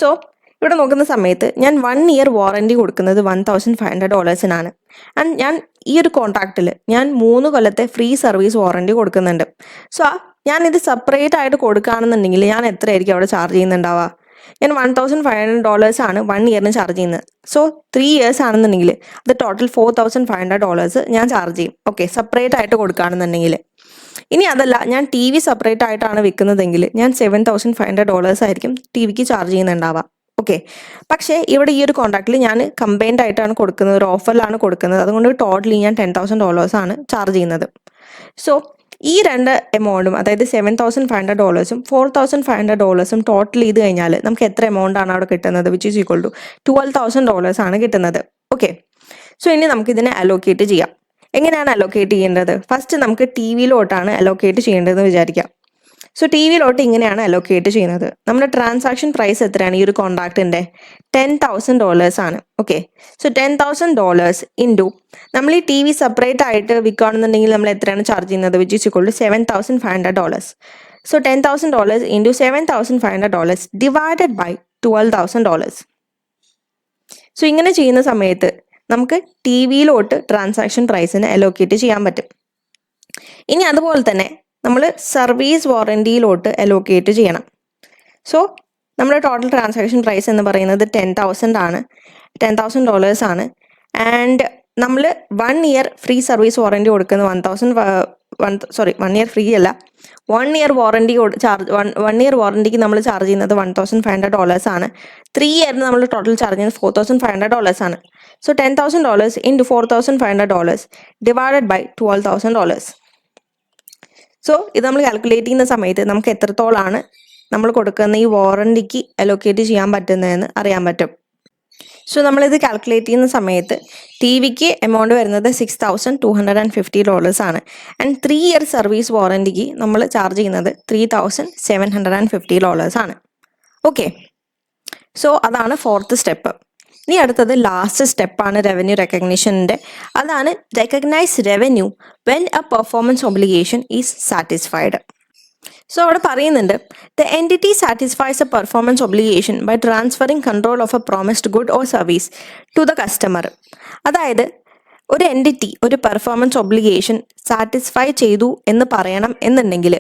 സോ ഇവിടെ നോക്കുന്ന സമയത്ത് ഞാൻ 1 ഇയർ വാറണ്ടി കൊടുക്കുന്നത് $1,500 ആൻഡ് ഞാൻ ഈ ഒരു കോൺട്രാക്റ്റിൽ ഞാൻ 3 കൊല്ലത്തെ ഫ്രീ സർവീസ് വാറണ്ടി കൊടുക്കുന്നുണ്ട്. സോ ഞാൻ ഇത് സെപ്പറേറ്റ് ആയിട്ട് കൊടുക്കുകയാണെന്നുണ്ടെങ്കിൽ ഞാൻ എത്രയായിരിക്കും അവിടെ ചാർജ് ചെയ്യുന്നുണ്ടാവുക? ഞാൻ $1,500 ആണ് 1 ഇയറിന് ചാർജ് ചെയ്യുന്നത്. സോ 3 ഇയേഴ്സ് ആണെന്നുണ്ടെങ്കിൽ അത് ടോട്ടൽ $4,500 ഞാൻ ചാർജ് ചെയ്യും. ഓക്കെ, സെപ്പറേറ്റ് ആയിട്ട് കൊടുക്കുകയാണെന്നുണ്ടെങ്കിൽ. ഇനി അതല്ല, ഞാൻ ടി വി സെപ്പറേറ്റ് ആയിട്ടാണ് വിൽക്കുന്നതെങ്കിൽ ഞാൻ $7,500 ആയിരിക്കും ടി വിക്ക് ചാർജ് ചെയ്യുന്നുണ്ടാവുക. ഓക്കെ, പക്ഷേ ഇവിടെ ഈ ഒരു കോൺട്രാക്റ്റിൽ ഞാൻ കമ്പൈൻഡ് ആയിട്ടാണ് കൊടുക്കുന്നത്, ഒരു ഓഫറിലാണ് കൊടുക്കുന്നത്. അതുകൊണ്ട് ടോട്ടലി ഞാൻ $10,000 ആണ് ചാർജ് ചെയ്യുന്നത്. സോ ഈ രണ്ട് എമൗണ്ടും, അതായത് $7,500 $4,500 ടോട്ടൽ ചെയ്ത് കഴിഞ്ഞാൽ നമുക്ക് എത്ര എമൗണ്ട് ആണ് അവിടെ കിട്ടുന്നത്? വിച്ച് ഈസ് ഈക്വൽ ടു $12,000 ആണ് കിട്ടുന്നത്. ഓക്കെ, സോ ഇനി നമുക്ക് ഇതിനെ അലോക്കേറ്റ് ചെയ്യാം. എങ്ങനെയാണ് അലോക്കേറ്റ് ചെയ്യേണ്ടത്? ഫസ്റ്റ് നമുക്ക് ടി വിയിലോട്ടാണ് അലോക്കേറ്റ് ചെയ്യേണ്ടതെന്ന് വിചാരിക്കാം. സോ ടി വിയിലോട്ട് ഇങ്ങനെയാണ് അലോക്കേറ്റ് ചെയ്യുന്നത്. നമ്മുടെ ട്രാൻസാക്ഷൻ പ്രൈസ് എത്രയാണ് ഈ ഒരു കോൺട്രാക്റ്റിൻ്റെ? $10,000 ആണ്. ഓക്കെ, സോ $10,000 ഇൻറ്റു നമ്മൾ ഈ ടി വി സെപ്പറേറ്റ് ആയിട്ട് വിൽക്കുകയാണെന്നുണ്ടെങ്കിൽ നമ്മൾ എത്രയാണ് ചാർജ് ചെയ്യുന്നത്? Which is equal to $7,500. So $10,000 into $7,500 divided by $12,000. So ഇങ്ങനെ ചെയ്യുന്ന സമയത്ത് നമുക്ക് ടി വിയിലോട്ട് ട്രാൻസാക്ഷൻ പ്രൈസിന് അലോക്കേറ്റ് ചെയ്യാൻ പറ്റും. ഇനി അതുപോലെ തന്നെ നമ്മൾ സർവീസ് വാറണ്ടിയിലോട്ട് അലോക്കേറ്റ് ചെയ്യണം. സോ നമ്മുടെ ടോട്ടൽ ട്രാൻസാക്ഷൻ പ്രൈസ് എന്ന് പറയുന്നത് $10,000 ആണ്. ആൻഡ് നമ്മൾ 1 ഇയർ ഫ്രീ സർവീസ് വാറണ്ടി കൊടുക്കുന്നത് 1 ഇയർ ഫ്രീ അല്ല, 1 ഇയർ വാറണ്ടി വൺ ഇയർ വാറണ്ടിക്ക് നമ്മൾ ചാർജ് ചെയ്യുന്നത് $1,500 ആണ്. 3 ഇയറിന് നമ്മൾ ടോട്ടൽ ചാർജ് ചെയ്യുന്നത് $4,500 ആണ്. So $10,000 into $4,500 divided by $12,000. So ഇത് നമ്മൾ കാൽക്കുലേറ്റ് ചെയ്യുന്ന സമയത്ത് നമുക്ക് എത്രത്തോളമാണ് നമ്മൾ കൊടുക്കുന്ന ഈ വാറണ്ടിക്ക് അലോക്കേറ്റ് ചെയ്യാൻ പറ്റുന്നതെന്ന് അറിയാൻ പറ്റും. സോ നമ്മളിത് കാൽക്കുലേറ്റ് ചെയ്യുന്ന സമയത്ത് ടി വിക്ക് എമൗണ്ട് വരുന്നത് $6,250 ആണ്. ആൻഡ് 3 ഇയർ സർവീസ് വാറണ്ടിക്ക് നമ്മൾ ചാർജ് ചെയ്യുന്നത് $3,750 ആണ്. ഓക്കെ, സോ അതാണ് 4th സ്റ്റെപ്പ്. ഇനി അടുത്തത് ലാസ്റ്റ് സ്റ്റെപ്പാണ് റവന്യൂ റെക്കഗ്നിഷൻ്റെ. അതാണ് recognise revenue when a performance obligation is satisfied. So അവിടെ പറയുന്നുണ്ട്, the entity satisfies a performance obligation by transferring control of a promised good or service to the customer. അതായത് ഒരു entity ഒരു പെർഫോമൻസ് ഒബ്ലിഗേഷൻ സാറ്റിസ്ഫൈ ചെയ്തു എന്ന് പറയണം എന്നുണ്ടെങ്കിൽ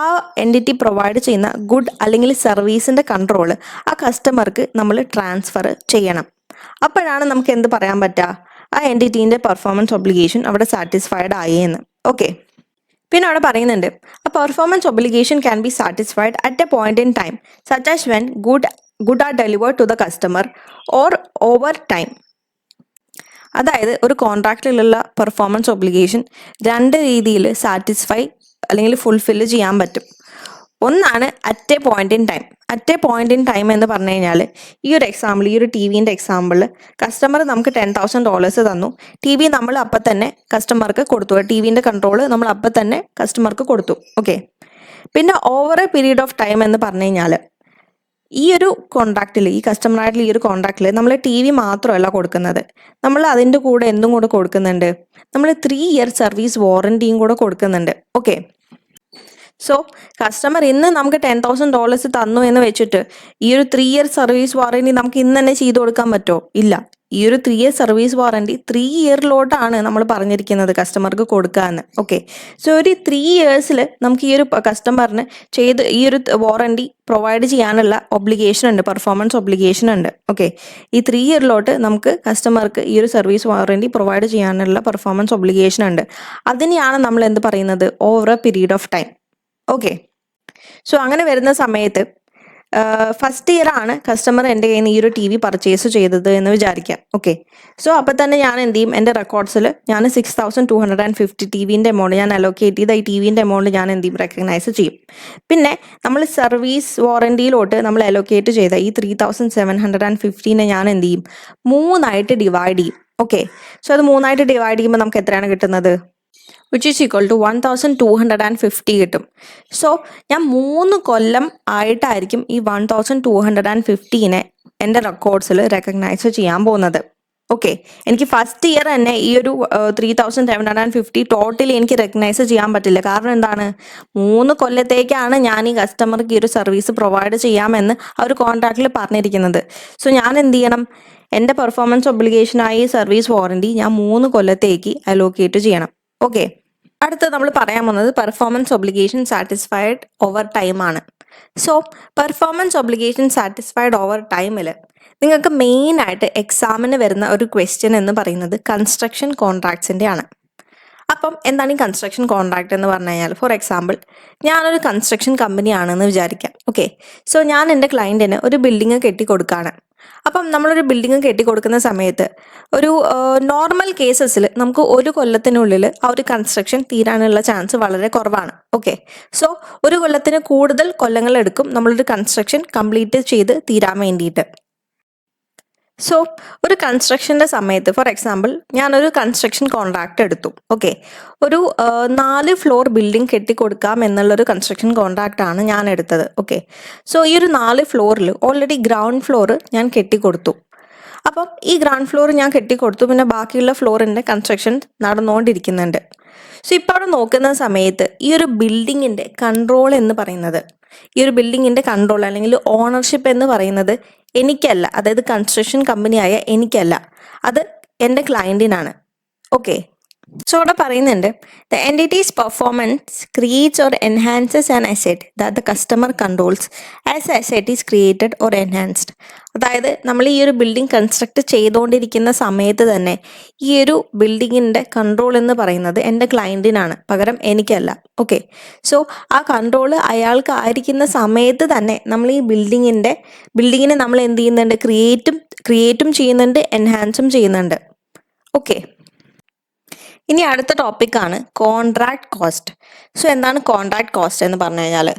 ആ എൻറ്റിറ്റി പ്രൊവൈഡ് ചെയ്യുന്ന ഗുഡ് അല്ലെങ്കിൽ സർവീസിൻ്റെ കൺട്രോൾ ആ കസ്റ്റമർക്ക് നമ്മൾ ട്രാൻസ്ഫർ ചെയ്യണം. അപ്പോഴാണ് നമുക്ക് എന്ത് പറയാൻ പറ്റുക? ആ എൻറ്റിറ്റീൻ്റെ പെർഫോമൻസ് ഒബ്ലിഗേഷൻ അവിടെ സാറ്റിസ്ഫൈഡ് ആയി എന്ന്. ഓക്കെ, പിന്നെ അവിടെ പറയുന്നുണ്ട്, a performance obligation can be satisfied at a point in time such as when good are delivered to the customer or over time. അതായത് ഒരു കോൺട്രാക്റ്റിലുള്ള പെർഫോമൻസ് ഒബ്ലിഗേഷൻ 2 രീതിയിൽ സാറ്റിസ്ഫൈ അല്ലെങ്കിൽ ഫുൾഫില്ല് ചെയ്യാൻ പറ്റും. ഒന്നാണ് at A point in time. At A point in time എന്ന് പറഞ്ഞു കഴിഞ്ഞാൽ ഈ ഒരു എക്സാമ്പിൾ, ഈ ഒരു ടി വിൻ്റെ എക്സാമ്പിളിൽ കസ്റ്റമർ നമുക്ക് $10,000 തന്നു. ടി വി നമ്മൾ അപ്പം തന്നെ കസ്റ്റമർക്ക് കൊടുത്തു. ടി വിൻ്റെ കൺട്രോൾ നമ്മൾ അപ്പം തന്നെ കസ്റ്റമർക്ക് കൊടുത്തു. ഓക്കെ, പിന്നെ over A period of time എന്ന് പറഞ്ഞു കഴിഞ്ഞാൽ ഈ ഒരു കോൺട്രാക്റ്റിൽ, ഈ കസ്റ്റമറായിട്ടുള്ള ഈ ഒരു കോൺട്രാക്റ്റിൽ നമ്മൾ ടി വി മാത്രമല്ല കൊടുക്കുന്നത്, നമ്മൾ അതിൻ്റെ കൂടെ എന്തും കൂടെ കൊടുക്കുന്നുണ്ട്, നമ്മൾ 3 ഇയർ സർവീസ് വാറണ്ടിയും കൂടെ കൊടുക്കുന്നുണ്ട്. ഓക്കെ, സോ കസ്റ്റമർ ഇന്ന് നമുക്ക് $10,000 തന്നു എന്ന് വെച്ചിട്ട് ഈ ഒരു 3 ഇയർ സർവീസ് വാറണ്ടി നമുക്ക് ഇന്ന് തന്നെ ചെയ്തു കൊടുക്കാൻ പറ്റുമോ? ഇല്ല. ഈ ഒരു 3 ഇയർ സർവീസ് വാറണ്ടി 3 ഇയറിലോട്ടാണ് നമ്മൾ പറഞ്ഞിരിക്കുന്നത് കസ്റ്റമർക്ക് കൊടുക്കാമെന്ന്. ഓക്കെ, സോ ഒരു 3 ഇയേഴ്സിൽ നമുക്ക് ഈ ഒരു കസ്റ്റമറിന് ഈ ഒരു വാറണ്ടി പ്രൊവൈഡ് ചെയ്യാനുള്ള ഒബ്ലിഗേഷൻ ഉണ്ട്, പെർഫോമൻസ് ഒബ്ലിഗേഷൻ ഉണ്ട്. ഓക്കെ, ഈ 3 ഇയറിലോട്ട് നമുക്ക് കസ്റ്റമർക്ക് ഈ ഒരു സർവീസ് വാറണ്ടി പ്രൊവൈഡ് ചെയ്യാനുള്ള പെർഫോമൻസ് ഒബ്ലിഗേഷൻ ഉണ്ട്. അതിനെയാണ് നമ്മൾ എന്ത് പറയുന്നത്? Over A period of time. Okay, so അങ്ങനെ വരുന്ന സമയത്ത് ഫസ്റ്റ് ഇയർ ആണ് കസ്റ്റമർ എൻ്റെ കയ്യിൽ നിന്ന് ഈ ഒരു ടി വി പർച്ചേസ് ചെയ്തത് എന്ന് വിചാരിക്കാം. ഓക്കെ, സോ അപ്പോൾ തന്നെ ഞാൻ എന്ത് ചെയ്യും, എൻ്റെ റെക്കോർഡ്സിൽ ഞാൻ 6,250 ടി വിൻ്റെ എമൗണ്ട് ഞാൻ അലോക്കേറ്റ് ചെയ്ത ഈ ടി വിൻ്റെ എമൗണ്ട് ഞാൻ എന്ത് ചെയ്യും, റെക്കഗ്നൈസ് ചെയ്യും. പിന്നെ നമ്മൾ സർവീസ് വാറണ്ടിയിലോട്ട് നമ്മൾ അലോക്കേറ്റ് ചെയ്ത ഈ 3,750 ഞാൻ എന്ത് ചെയ്യും, 3 ആയിട്ട് ഡിവൈഡ് ചെയ്യും. ഓക്കെ, സോ അത് 3 ആയിട്ട് ഡിവൈഡ് ചെയ്യുമ്പോൾ നമുക്ക് എത്രയാണ് കിട്ടുന്നത്? വിച്ച് ഈസ് ഈക്വൽ ടു 1250 കിട്ടും. സോ ഞാൻ 3 കൊല്ലം ആയിട്ടായിരിക്കും ഈ 1250നെ എൻ്റെ റെക്കോർഡ്സിൽ റെക്കഗ്നൈസ് ചെയ്യാൻ പോകുന്നത്. ഓക്കെ, എനിക്ക് ഫസ്റ്റ് ഇയർ തന്നെ ഈ ഒരു 3750 ടോട്ടലി എനിക്ക് റെക്കഗ്നൈസ് ചെയ്യാൻ പറ്റില്ല. കാരണം എന്താണ്, 3 കൊല്ലത്തേക്കാണ് ഞാൻ ഈ കസ്റ്റമർക്ക് ഈ ഒരു സർവീസ് പ്രൊവൈഡ് ചെയ്യാമെന്ന് ആ ഒരു കോൺട്രാക്റ്റിൽ പറഞ്ഞിരിക്കുന്നത്. സോ ഞാൻ എന്ത് ചെയ്യണം, എൻ്റെ പെർഫോമൻസ് ഒബ്ലിഗേഷനായി സർവീസ് വാറണ്ടി ഞാൻ 3 കൊല്ലത്തേക്ക് അലോക്കേറ്റ് ചെയ്യണം. ഓക്കെ, അടുത്ത് നമ്മൾ പറയാൻ പോകുന്നത് performance obligation satisfied over time ആണ്. So performance obligation satisfied over ടൈമിൽ നിങ്ങൾക്ക് മെയിനായിട്ട് എക്സാമിന് വരുന്ന ഒരു ക്വസ്റ്റ്യൻ എന്ന് പറയുന്നത് കൺസ്ട്രക്ഷൻ കോൺട്രാക്ട്സിൻ്റെ ആണ്. അപ്പം എന്താണ് ഈ കൺസ്ട്രക്ഷൻ കോൺട്രാക്ട് എന്ന് പറഞ്ഞു കഴിഞ്ഞാൽ, ഫോർ എക്സാമ്പിൾ ഞാനൊരു കൺസ്ട്രക്ഷൻ കമ്പനിയാണെന്ന് വിചാരിക്കാം. ഓക്കെ, സോ ഞാൻ എൻ്റെ ക്ലയൻറ്റിന് ഒരു ബിൽഡിങ് കെട്ടിക്കൊടുക്കുകയാണ്. അപ്പം നമ്മളൊരു ബിൽഡിങ് കെട്ടിക്കൊടുക്കുന്ന സമയത്ത് ഒരു നോർമൽ കേസസിൽ നമുക്ക് 1 കൊല്ലത്തിനുള്ളിൽ ആ ഒരു കൺസ്ട്രക്ഷൻ തീരാനുള്ള ചാൻസ് വളരെ കുറവാണ്. ഓക്കെ, സോ 1 കൊല്ലത്തിന് കൂടുതൽ കൊല്ലങ്ങൾ എടുക്കും നമ്മളൊരു കൺസ്ട്രക്ഷൻ കംപ്ലീറ്റ് ചെയ്ത് തീരാൻ വേണ്ടിയിട്ട്. സോ ഒരു കൺസ്ട്രക്ഷൻ്റെ സമയത്ത് ഫോർ എക്സാമ്പിൾ ഞാനൊരു കൺസ്ട്രക്ഷൻ കോൺട്രാക്റ്റ് എടുത്തു. ഓക്കെ, ഒരു 4 ഫ്ലോർ ബിൽഡിംഗ് കെട്ടിക്കൊടുക്കാം എന്നുള്ളൊരു കൺസ്ട്രക്ഷൻ കോൺട്രാക്റ്റാണ് ഞാൻ എടുത്തത്. ഓക്കെ, സോ ഈ ഒരു 4 ഫ്ലോറിൽ ഓൾറെഡി ഗ്രൗണ്ട് ഫ്ലോർ ഞാൻ കെട്ടിക്കൊടുത്തു. അപ്പം ഈ ഗ്രൗണ്ട് ഫ്ലോർ ഞാൻ കെട്ടിക്കൊടുത്തു, പിന്നെ ബാക്കിയുള്ള ഫ്ലോറിൻ്റെ കൺസ്ട്രക്ഷൻ നടന്നുകൊണ്ടിരിക്കുന്നുണ്ട്. സോ ഇപ്പോൾ അവിടെ നോക്കുന്ന സമയത്ത് ഈ ഒരു ബിൽഡിങ്ങിൻ്റെ കൺട്രോൾ എന്ന് പറയുന്നത്, ഈ ഒരു ബിൽഡിങ്ങിൻ്റെ കൺട്രോൾ അല്ലെങ്കിൽ ഓണർഷിപ്പ് എന്ന് പറയുന്നത് എനിക്കല്ല, അതായത് കൺസ്ട്രക്ഷൻ കമ്പനിയായ എനിക്കല്ല, അത് എൻ്റെ ക്ലയൻറ്റിനാണ്. ഓക്കെ, സോ അവിടെ പറയുന്നുണ്ട് the entities performance creates or enhances an asset that the customer controls as A asset is created or enhanced. അതായത് നമ്മൾ ഈ ഒരു ബിൽഡിംഗ് കൺസ്ട്രക്ട് ചെയ്തുകൊണ്ടിരിക്കുന്ന സമയത്ത് തന്നെ ഈ ഒരു ബിൽഡിങ്ങിൻ്റെ കൺട്രോൾ എന്ന് പറയുന്നത് എൻ്റെ ക്ലയൻറ്റിനാണ്, പകരം എനിക്കല്ല. ഓക്കെ, സോ ആ കൺട്രോൾ അയാൾക്ക് ആയിരിക്കുന്ന സമയത്ത് തന്നെ നമ്മൾ ഈ ബിൽഡിങ്ങിനെ നമ്മൾ എന്ത് ചെയ്യുന്നുണ്ട്, ക്രിയേറ്റും ചെയ്യുന്നുണ്ട്, എൻഹാൻസും ചെയ്യുന്നുണ്ട്. ഓക്കെ, ഇനി അടുത്ത ടോപ്പിക്കാണ് കോൺട്രാക്ട് കോസ്റ്റ്. സോ എന്താണ് കോൺട്രാക്ട് കോസ്റ്റ് എന്ന് പറഞ്ഞു കഴിഞ്ഞാൽ,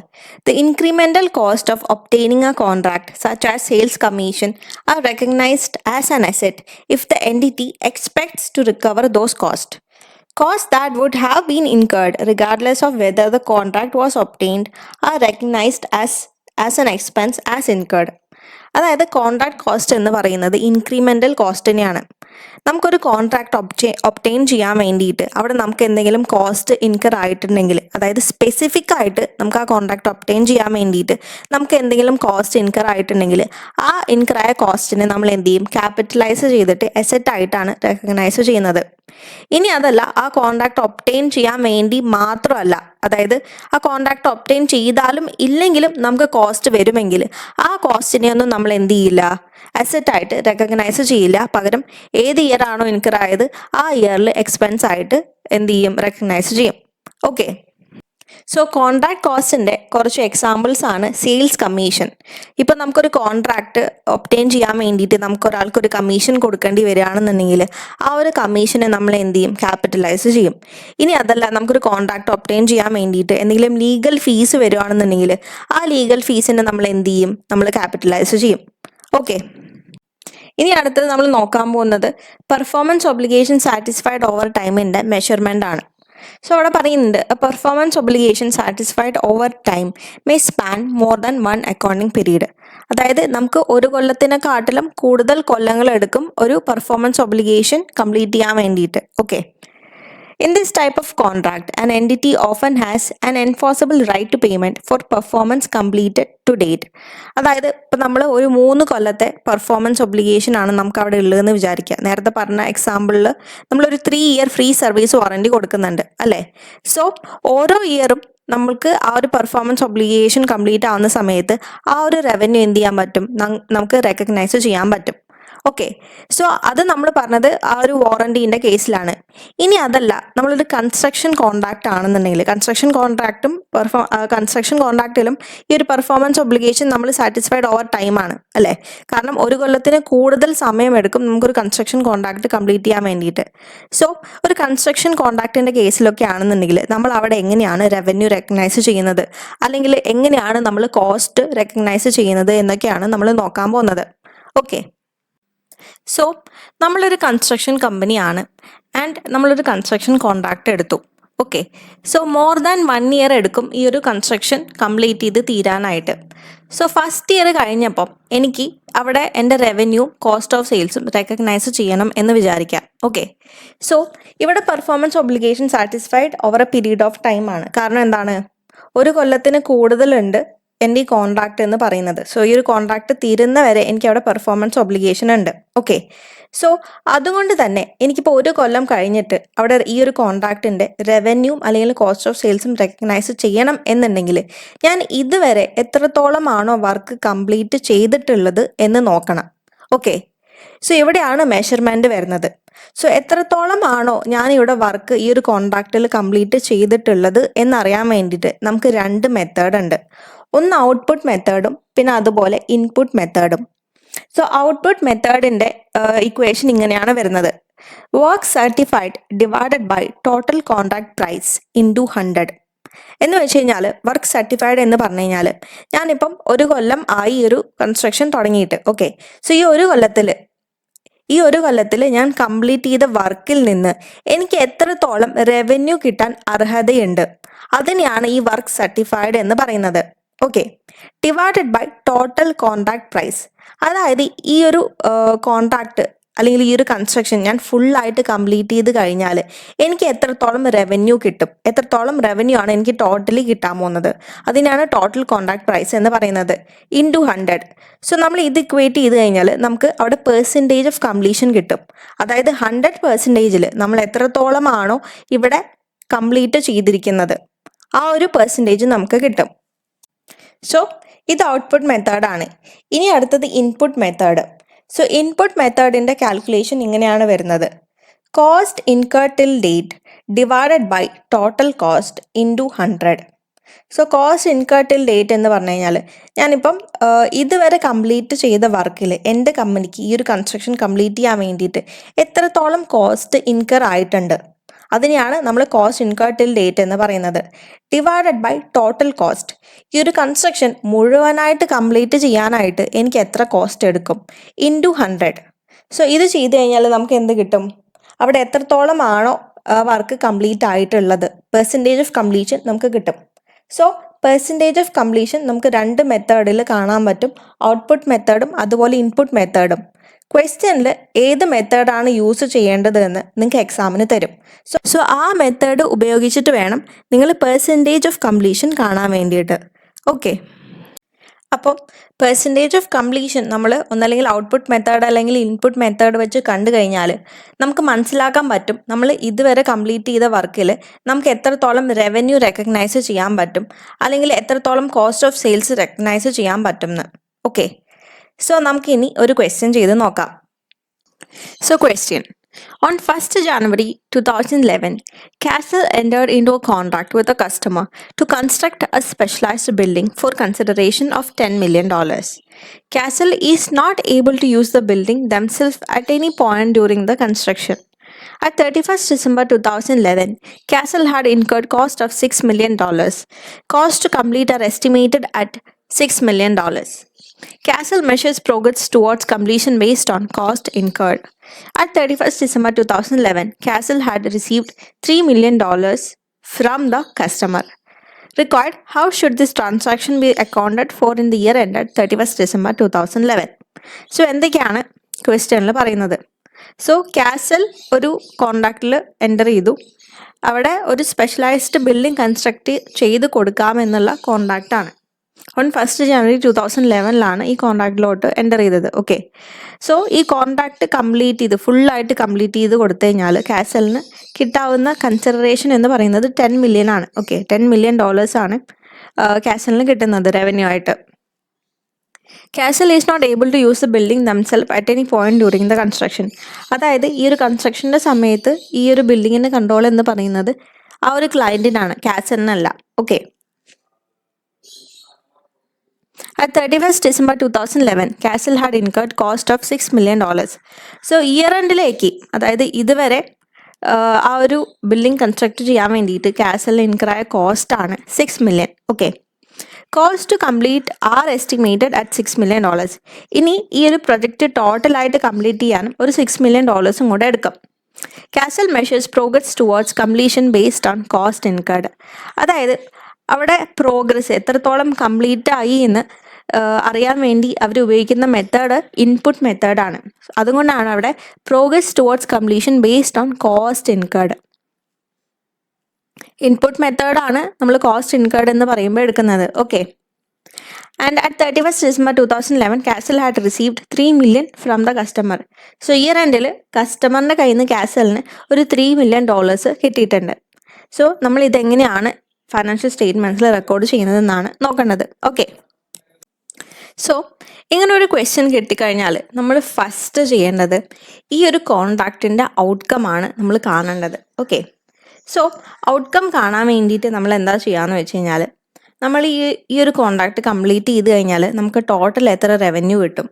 the incremental cost of obtaining a contract such as sales commission are recognised as an asset if the entity expects to recover those cost. Costs that would have been incurred regardless of whether the contract was obtained are recognized as an expense as incurred. അതായത് contract cost എന്ന് പറയുന്നത് incremental കോസ്റ്റിനെയാണ്. നമുക്കൊരു contract obtain ചെയ്യാൻ വേണ്ടിയിട്ട് അവിടെ നമുക്ക് എന്തെങ്കിലും cost incur ആയിട്ടുണ്ടെങ്കിൽ, അതായത് സ്പെസിഫിക് ആയിട്ട് നമുക്ക് ആ കോൺട്രാക്ട് ഒബ്റ്റെയിൻ ചെയ്യാൻ വേണ്ടിയിട്ട് നമുക്ക് എന്തെങ്കിലും കോസ്റ്റ് ഇൻകർ ആയിട്ടുണ്ടെങ്കിൽ ആ ഇൻകർ ആയ കോസ്റ്റിനെ നമ്മൾ എന്ത് ചെയ്യും, ക്യാപിറ്റലൈസ് ചെയ്തിട്ട് അസെറ്റ് ആയിട്ടാണ് റെക്കഗ്നൈസ് ചെയ്യുന്നത്. ഇനി അതല്ല, ആ കോൺട്രാക്ട് ഒബ്റ്റെയിൻ ചെയ്യാൻ വേണ്ടി മാത്രമല്ല, അതായത് ആ കോൺട്രാക്ട് ഒബ്റ്റെയിൻ ചെയ്താലും ഇല്ലെങ്കിലും നമുക്ക് കോസ്റ്റ് വരുമെങ്കിൽ ആ കോസ്റ്റിനെ ഒന്നും നമ്മൾ എന്ത് ചെയ്യില്ല, അസെറ്റായിട്ട് റെക്കഗ്നൈസ് ചെയ്യില്ല, പകരം ഏത് ഇയർ ആണോ ഇൻകർ ആയത് ആ ഇയറിൽ എക്സ്പെൻസ് ആയിട്ട് എന്ത് ചെയ്യും, റെക്കഗ്നൈസ് ചെയ്യും. ഓക്കെ, സോ കോൺട്രാക്ട് കോസ്റ്റിൻ്റെ കുറച്ച് എക്സാമ്പിൾസ് ആണ് സെയിൽസ് കമ്മീഷൻ. ഇപ്പം നമുക്കൊരു കോൺട്രാക്ട് ഒബ്റ്റെയിൻ ചെയ്യാൻ വേണ്ടിയിട്ട് നമുക്ക് ഒരാൾക്കൊരു കമ്മീഷൻ കൊടുക്കേണ്ടി വരികയാണെന്നുണ്ടെങ്കിൽ ആ ഒരു കമ്മീഷനെ നമ്മൾ എന്ത് ചെയ്യും, ക്യാപിറ്റലൈസ് ചെയ്യും. ഇനി അതല്ല, നമുക്കൊരു കോൺട്രാക്ട് ഒബ്റ്റെയിൻ ചെയ്യാൻ വേണ്ടിയിട്ട് എന്തെങ്കിലും ലീഗൽ ഫീസ് വരുവാണെന്നുണ്ടെങ്കിൽ ആ ലീഗൽ ഫീസിനെ നമ്മൾ എന്ത് ചെയ്യും, നമ്മൾ ക്യാപിറ്റലൈസ് ചെയ്യും. ഓക്കെ, ഇനി അടുത്തത് നമ്മൾ നോക്കാൻ പോകുന്നത് പെർഫോമൻസ് ഒബ്ലിഗേഷൻ സാറ്റിസ്ഫൈഡ് ഓവർ ടൈമിൻ്റെ മെഷർമെൻ്റ് ആണ്. സോ അവിടെ പറയുന്നുണ്ട് performance obligation satisfied over time may span more than 1 accounting period. അതായത് നമുക്ക് 1 കൊല്ലത്തിനെക്കാട്ടിലും കൂടുതൽ കൊല്ലങ്ങൾ എടുക്കും ഒരു പെർഫോമൻസ് ഒബ്ലിഗേഷൻ കംപ്ലീറ്റ് ചെയ്യാൻ വേണ്ടിയിട്ട്. Okay, in this type of contract an entity often has an enforceable right to payment for performance completed to date. അതായത് ഇപ്പം നമ്മൾ ഒരു 3 കൊല്ലത്തെ പെർഫോമൻസ് ഒബ്ലിഗേഷൻ ആണ് നമുക്ക് അവിടെ ഉള്ളതെന്ന് വിചാരിക്കുക. നേരത്തെ പറഞ്ഞ എക്സാമ്പിളിൽ നമ്മളൊരു 3 ഇയർ ഫ്രീ സർവീസ് വാറണ്ടി കൊടുക്കുന്നുണ്ട് അല്ലേ. സോ ഓരോ ഇയറും നമുക്ക് ആ ഒരു പെർഫോമൻസ് ഒബ്ലിഗേഷൻ കംപ്ലീറ്റ് ആവുന്ന സമയത്ത് ആ ഒരു റവന്യൂ എന്ത് ചെയ്യാൻ പറ്റും, നമുക്ക് റെക്കഗ്നൈസ് ചെയ്യാൻ പറ്റും. ഓക്കെ, സോ അത് നമ്മൾ പറഞ്ഞത് ആ ഒരു വാറണ്ടീൻ്റെ കേസിലാണ്. ഇനി അതല്ല, നമ്മളൊരു കൺസ്ട്രക്ഷൻ കോൺട്രാക്റ്റ് ആണെന്നുണ്ടെങ്കിൽ കൺസ്ട്രക്ഷൻ കോൺട്രാക്റ്റിലും ഈ ഒരു പെർഫോമൻസ് ഒബ്ലിഗേഷൻ നമ്മൾ സാറ്റിസ്ഫൈഡ് ഓവർ ടൈമാണ് അല്ലേ. കാരണം 1 കൊല്ലത്തിന് കൂടുതൽ സമയമെടുക്കും നമുക്കൊരു കൺസ്ട്രക്ഷൻ കോൺട്രാക്റ്റ് കംപ്ലീറ്റ് ചെയ്യാൻ വേണ്ടിയിട്ട്. സോ ഒരു കൺസ്ട്രക്ഷൻ കോൺട്രാക്റ്റിൻ്റെ കേസിലൊക്കെ ആണെന്നുണ്ടെങ്കിൽ നമ്മൾ അവിടെ എങ്ങനെയാണ് റവന്യൂ റെക്കഗ്നൈസ് ചെയ്യുന്നത്, അല്ലെങ്കിൽ എങ്ങനെയാണ് നമ്മൾ കോസ്റ്റ് റെക്കഗ്നൈസ് ചെയ്യുന്നത് എന്നൊക്കെയാണ് നമ്മൾ നോക്കാൻ പോകുന്നത്. ഓക്കെ, സോ നമ്മളൊരു കൺസ്ട്രക്ഷൻ കമ്പനിയാണ് ആൻഡ് നമ്മളൊരു കൺസ്ട്രക്ഷൻ കോൺട്രാക്റ്റ് എടുത്തു. Okay, so more than 1 year എടുക്കും ഈ ഒരു കൺസ്ട്രക്ഷൻ കംപ്ലീറ്റ് ചെയ്ത് തീരാനായിട്ട്. സോ ഫസ്റ്റ് ഇയർ കഴിഞ്ഞപ്പം എനിക്ക് അവിടെ എൻ്റെ റവന്യൂ കോസ്റ്റ് ഓഫ് സെയിൽസും റെക്കഗ്നൈസ് ചെയ്യണം എന്ന് വിചാരിക്കാം. ഓക്കെ, സോ ഇവിടെ performance obligation satisfied over A period of time ആണ്. കാരണം എന്താണ്, ഒരു കൊല്ലത്തിന് കൂടുതലുണ്ട് എൻ്റെ ഈ കോൺട്രാക്റ്റ് എന്ന് പറയുന്നത്. സോ ഈ ഒരു കോൺട്രാക്റ്റ് തീരുന്ന വരെ എനിക്ക് അവിടെ പെർഫോമൻസ് ഒബ്ലിഗേഷൻ ഉണ്ട്. ഓക്കെ, സോ അതുകൊണ്ട് തന്നെ എനിക്കിപ്പോൾ ഒരു കൊല്ലം കഴിഞ്ഞിട്ട് അവിടെ ഈ ഒരു കോൺട്രാക്റ്റിൻ്റെ റവന്യൂ അല്ലെങ്കിൽ കോസ്റ്റ് ഓഫ് സെയിൽസും റെക്കഗ്നൈസ് ചെയ്യണം എന്നുണ്ടെങ്കിൽ ഞാൻ ഇതുവരെ എത്രത്തോളമാണോ വർക്ക് കംപ്ലീറ്റ് ചെയ്തിട്ടുള്ളത് എന്ന് നോക്കണം. ഓക്കെ, സോ ഇവിടെയാണ് മെഷർമെൻറ്റ് വരുന്നത്. സോ എത്രത്തോളമാണോ ഞാനിവിടെ വർക്ക് ഈ ഒരു കോൺട്രാക്റ്റിൽ കംപ്ലീറ്റ് ചെയ്തിട്ടുള്ളത് എന്നറിയാൻ വേണ്ടിയിട്ട് നമുക്ക് 2 മെത്തേഡ് ഉണ്ട്. ഒന്ന് ഔട്ട്പുട്ട് മെത്തേഡും പിന്നെ അതുപോലെ ഇൻപുട്ട് മെത്തേഡും. സോ ഔട്ട്പുട്ട് മെത്തേഡിൻ്റെ ഇക്വേഷൻ ഇങ്ങനെയാണ് വരുന്നത്: work certified divided by total contract price into 100. എന്ന് വെച്ച് കഴിഞ്ഞാൽ വർക്ക് സർട്ടിഫൈഡ് എന്ന് പറഞ്ഞു കഴിഞ്ഞാൽ ഞാനിപ്പം ഒരു കൊല്ലം ആയി ഒരു കൺസ്ട്രക്ഷൻ തുടങ്ങിയിട്ട്. ഓക്കെ, സോ ഈ ഒരു കൊല്ലത്തിൽ ഞാൻ കംപ്ലീറ്റ് ചെയ്ത വർക്കിൽ നിന്ന് എനിക്ക് എത്രത്തോളം റവന്യൂ കിട്ടാൻ അർഹതയുണ്ട് അതിനെയാണ് ഈ വർക്ക് സർട്ടിഫൈഡ് എന്ന് പറയുന്നത്. Okay, divided by total contract price. അതായത് ഈ ഒരു കോൺട്രാക്ട് അല്ലെങ്കിൽ ഈ ഒരു കൺസ്ട്രക്ഷൻ ഞാൻ ഫുള്ളായിട്ട് കംപ്ലീറ്റ് ചെയ്ത് കഴിഞ്ഞാൽ എനിക്ക് എത്രത്തോളം റവന്യൂ കിട്ടും, എത്രത്തോളം റവന്യൂ ആണ് എനിക്ക് ടോട്ടലി കിട്ടാൻ പോകുന്നത്, അതിനാണ് ടോട്ടൽ കോൺട്രാക്ട് പ്രൈസ് എന്ന് പറയുന്നത്, ഇൻറ്റു 100. സോ നമ്മൾ ഇത് ഇക്വേറ്റ് ചെയ്ത് കഴിഞ്ഞാൽ നമുക്ക് അവിടെ പെർസെൻറ്റേജ് ഓഫ് കംപ്ലീഷൻ കിട്ടും. അതായത് 100%-ൽ നമ്മൾ എത്രത്തോളമാണോ ഇവിടെ കംപ്ലീറ്റ് ചെയ്തിരിക്കുന്നത് ആ ഒരു പെർസെൻറ്റേജ് നമുക്ക് കിട്ടും. സോ ഇത് ഔട്ട്പുട്ട് മെത്തേഡാണ്. ഇനി അടുത്തത് ഇൻപുട്ട് മെത്തേഡ്. സോ ഇൻപുട്ട് മെത്തേഡിൻ്റെ കാൽക്കുലേഷൻ ഇങ്ങനെയാണ് വരുന്നത്: cost incurred till date divided by total cost into 100. So cost incurred till date എന്ന് പറഞ്ഞു കഴിഞ്ഞാൽ ഞാനിപ്പം ഇതുവരെ കംപ്ലീറ്റ് ചെയ്ത വർക്കിൽ എൻ്റെ കമ്പനിക്ക് ഈ ഒരു കൺസ്ട്രക്ഷൻ കംപ്ലീറ്റ് ചെയ്യാൻ വേണ്ടിയിട്ട് എത്രത്തോളം കോസ്റ്റ് ഇൻകർ ആയിട്ടുണ്ട് അതിനെയാണ് നമ്മൾ കോസ്റ്റ് ഇൻകർഡ് ടിൽ ഡേറ്റ് എന്ന് പറയുന്നത്, ഡിവൈഡഡ് ബൈ ടോട്ടൽ കോസ്റ്റ്. ഈ ഒരു കൺസ്ട്രക്ഷൻ മുഴുവനായിട്ട് കംപ്ലീറ്റ് ചെയ്യാനായിട്ട് എനിക്ക് എത്ര കോസ്റ്റ് എടുക്കും ഇൻറ്റു 100. സോ ഇത് ചെയ്ത് കഴിഞ്ഞാൽ നമുക്ക് എന്ത് കിട്ടും, അവിടെ എത്രത്തോളമാണോ വർക്ക് കംപ്ലീറ്റ് ആയിട്ടുള്ളത് പെർസെൻറ്റേജ് ഓഫ് കംപ്ലീഷൻ നമുക്ക് കിട്ടും. സോ പെർസെൻറ്റേജ് ഓഫ് കംപ്ലീഷൻ നമുക്ക് 2 മെത്തേഡിൽ കാണാൻ പറ്റും, ഔട്ട്പുട്ട് മെത്തേഡും അതുപോലെ ഇൻപുട്ട് മെത്തേഡും. ക്വസ്റ്റ്യനിൽ ഏത് മെത്തേഡാണ് യൂസ് ചെയ്യേണ്ടത് എന്ന് നിങ്ങൾക്ക് എക്സാമിന് തരും. സോ ആ മെത്തേഡ് ഉപയോഗിച്ചിട്ട് വേണം നിങ്ങൾ പെർസെൻറ്റേജ് ഓഫ് കംപ്ലീഷൻ കാണാൻ വേണ്ടിയിട്ട്. ഓക്കെ, അപ്പോൾ പെർസെൻറ്റേജ് ഓഫ് കംപ്ലീഷൻ നമ്മൾ ഒന്നല്ലെങ്കിൽ ഔട്ട്പുട്ട് മെത്തേഡ് അല്ലെങ്കിൽ ഇൻപുട്ട് മെത്തേഡ് വെച്ച് കണ്ടു കഴിഞ്ഞാൽ നമുക്ക് മനസ്സിലാക്കാൻ പറ്റും നമ്മൾ ഇതുവരെ കംപ്ലീറ്റ് ചെയ്ത വർക്കിൽ നമുക്ക് എത്രത്തോളം റവന്യൂ റെക്കഗ്നൈസ് ചെയ്യാൻ പറ്റും അല്ലെങ്കിൽ എത്രത്തോളം കോസ്റ്റ് ഓഫ് സെയിൽസ് റെക്കഗ്നൈസ് ചെയ്യാൻ പറ്റും എന്ന്. ഓക്കെ, സോ നമുക്ക് ഇനി ഒരു ക്വസ്റ്റ്യൻ ചെയ്ത് നോക്കാം. So question: On 1st January 2011, Castle entered into a contract with a customer to construct a specialized building for consideration of $10 million. Castle is not able to use the building themselves at any point during the construction. At 31st December 2011, Castle had incurred cost of $6 million. Costs to complete are estimated at $6 million. Castle measures progress towards completion based on cost incurred. At 31st December 2011, Castle had received $3 million from the customer. Required: how should this transaction be accounted for in the year ended 31st December 2011? So എന്തൊക്കെയാണ് ക്വസ്റ്റ്യനിൽ പറയുന്നത്? So castle ഒരു കോൺട്രാക്റ്റിൽ enter ചെയ്തു, അവിടെ ഒരു specialised building construct ചെയ്ത് കൊടുക്കാമെന്നുള്ള കോൺട്രാക്റ്റാണ്. On 1st January 2011 ഈ കോൺട്രാക്റ്റിലോട്ട് enter ചെയ്തത്. ഓക്കെ, സോ ഈ കോൺട്രാക്റ്റ് ഫുള്ളായിട്ട് കംപ്ലീറ്റ് ചെയ്ത് കൊടുത്തു കഴിഞ്ഞാൽ കാസലിന് കിട്ടാവുന്ന കൺസിഡറേഷൻ എന്ന് പറയുന്നത് 10 million ആണ്. ഓക്കെ, $10 million ആണ് കാസലിന് കിട്ടുന്നത് റവന്യൂ ആയിട്ട്. Castle is not able to use the building themselves at any point during the construction. അതായത് ഈ ഒരു കൺസ്ട്രക്ഷൻ്റെ സമയത്ത് ഈ ഒരു ബിൽഡിങ്ങിൻ്റെ കൺട്രോൾ എന്ന് പറയുന്നത് ആ ഒരു ക്ലയൻറ്റിനാണ്, കാസലിനല്ല. Okay, At 31st December 2011, Castle had incurred cost of $6 million. So year എൻഡിലേക്ക്, അതായത് ഇതുവരെ ആ ഒരു ബിൽഡിംഗ് കൺസ്ട്രക്ട് ചെയ്യാൻ വേണ്ടിയിട്ട് കാസലിന് ഇൻകറായ കോസ്റ്റാണ് $6 million. Okay, cost to complete are estimated at $6 million. ഇനി ഈ ഒരു പ്രൊജക്റ്റ് ടോട്ടലായിട്ട് കംപ്ലീറ്റ് ചെയ്യാനും ഒരു $6 million കൂടെ എടുക്കും. Castle measures progress towards completion based on cost incurred. അതായത് അവിടെ പ്രോഗ്രസ് എത്രത്തോളം കംപ്ലീറ്റ് ആയി എന്ന് അറിയാൻ വേണ്ടി അവർ ഉപയോഗിക്കുന്ന മെത്തേഡ് ഇൻപുട്ട് മെത്തേഡാണ്. അതുകൊണ്ടാണ് അവിടെ progress towards completion based on cost incurred. Input മെത്തേഡാണ് നമ്മൾ കോസ്റ്റ് ഇൻകർഡ് എന്ന് പറയുമ്പോൾ എടുക്കുന്നത്. Okay. And at 31st December 2011 Castle had received $3 million from the customer. So year എൻഡിൽ കസ്റ്റമറിൻ്റെ കയ്യിൽ നിന്ന് കാസലിന് ഒരു $3 million കിട്ടിയിട്ടുണ്ട്. സോ നമ്മൾ ഇതെങ്ങനെയാണ് ഫൈനാൻഷ്യൽ സ്റ്റേറ്റ്മെൻറ്റ്സിൽ റെക്കോർഡ് ചെയ്യുന്നതെന്നാണ് നോക്കേണ്ടത്. ഓക്കെ. സോ ഇങ്ങനെ ഒരു ക്വസ്റ്റ്യൻ കിട്ടിക്കഴിഞ്ഞാൽ നമ്മൾ ഫസ്റ്റ് ചെയ്യേണ്ടത് ഈ ഒരു കോൺട്രാക്റ്റിൻ്റെ ഔട്ട്കം ആണ് നമ്മൾ കാണേണ്ടത്. ഓക്കെ. സോ ഔട്ട്കം കാണാൻ വേണ്ടിയിട്ട് നമ്മൾ എന്താ ചെയ്യാന്ന് വെച്ച് കഴിഞ്ഞാൽ നമ്മൾ ഈ ഒരു കോൺട്രാക്റ്റ് കംപ്ലീറ്റ് ചെയ്ത് കഴിഞ്ഞാൽ നമുക്ക് ടോട്ടൽ എത്ര റവന്യൂ കിട്ടും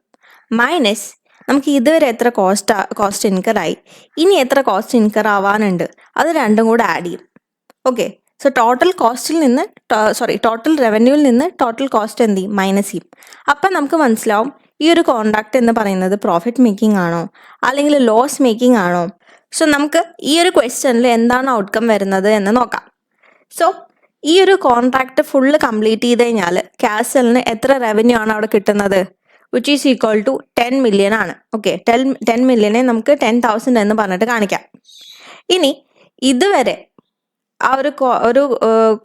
മൈനസ് നമുക്ക് ഇതുവരെ എത്ര കോസ്റ്റ് ഇൻകർ ആയി, ഇനി എത്ര കോസ്റ്റ് ഇൻകർ ആവാനുണ്ട്, അത് രണ്ടും കൂടെ ആഡ് ചെയ്യും. ഓക്കെ. സോ ടോട്ടൽ കോസ്റ്റിൽ നിന്ന് ടോട്ടൽ റവന്യൂവിൽ നിന്ന് ടോട്ടൽ കോസ്റ്റ് എന്ത് ചെയ്യും, മൈനസ് ചെയ്യും. അപ്പം നമുക്ക് മനസ്സിലാവും ഈ ഒരു കോൺട്രാക്റ്റ് എന്ന് പറയുന്നത് പ്രോഫിറ്റ് മേക്കിംഗ് ആണോ അല്ലെങ്കിൽ ലോസ് മേക്കിംഗ് ആണോ. സോ നമുക്ക് ഈ ഒരു ക്വസ്റ്റ്യനിൽ എന്താണ് ഔട്ട്കം വരുന്നത് എന്ന് നോക്കാം. സോ ഈ ഒരു കോൺട്രാക്റ്റ് ഫുള്ള് കംപ്ലീറ്റ് ചെയ്ത് കഴിഞ്ഞാൽ കാസലിന് എത്ര റവന്യൂ ആണ് അവിടെ കിട്ടുന്നത്, which is equal to 10 million ആണ്. ഓക്കെ. 10 million നമുക്ക് 10,000 എന്ന് പറഞ്ഞിട്ട് കാണിക്കാം. ഇനി ഇതുവരെ ആ ഒരു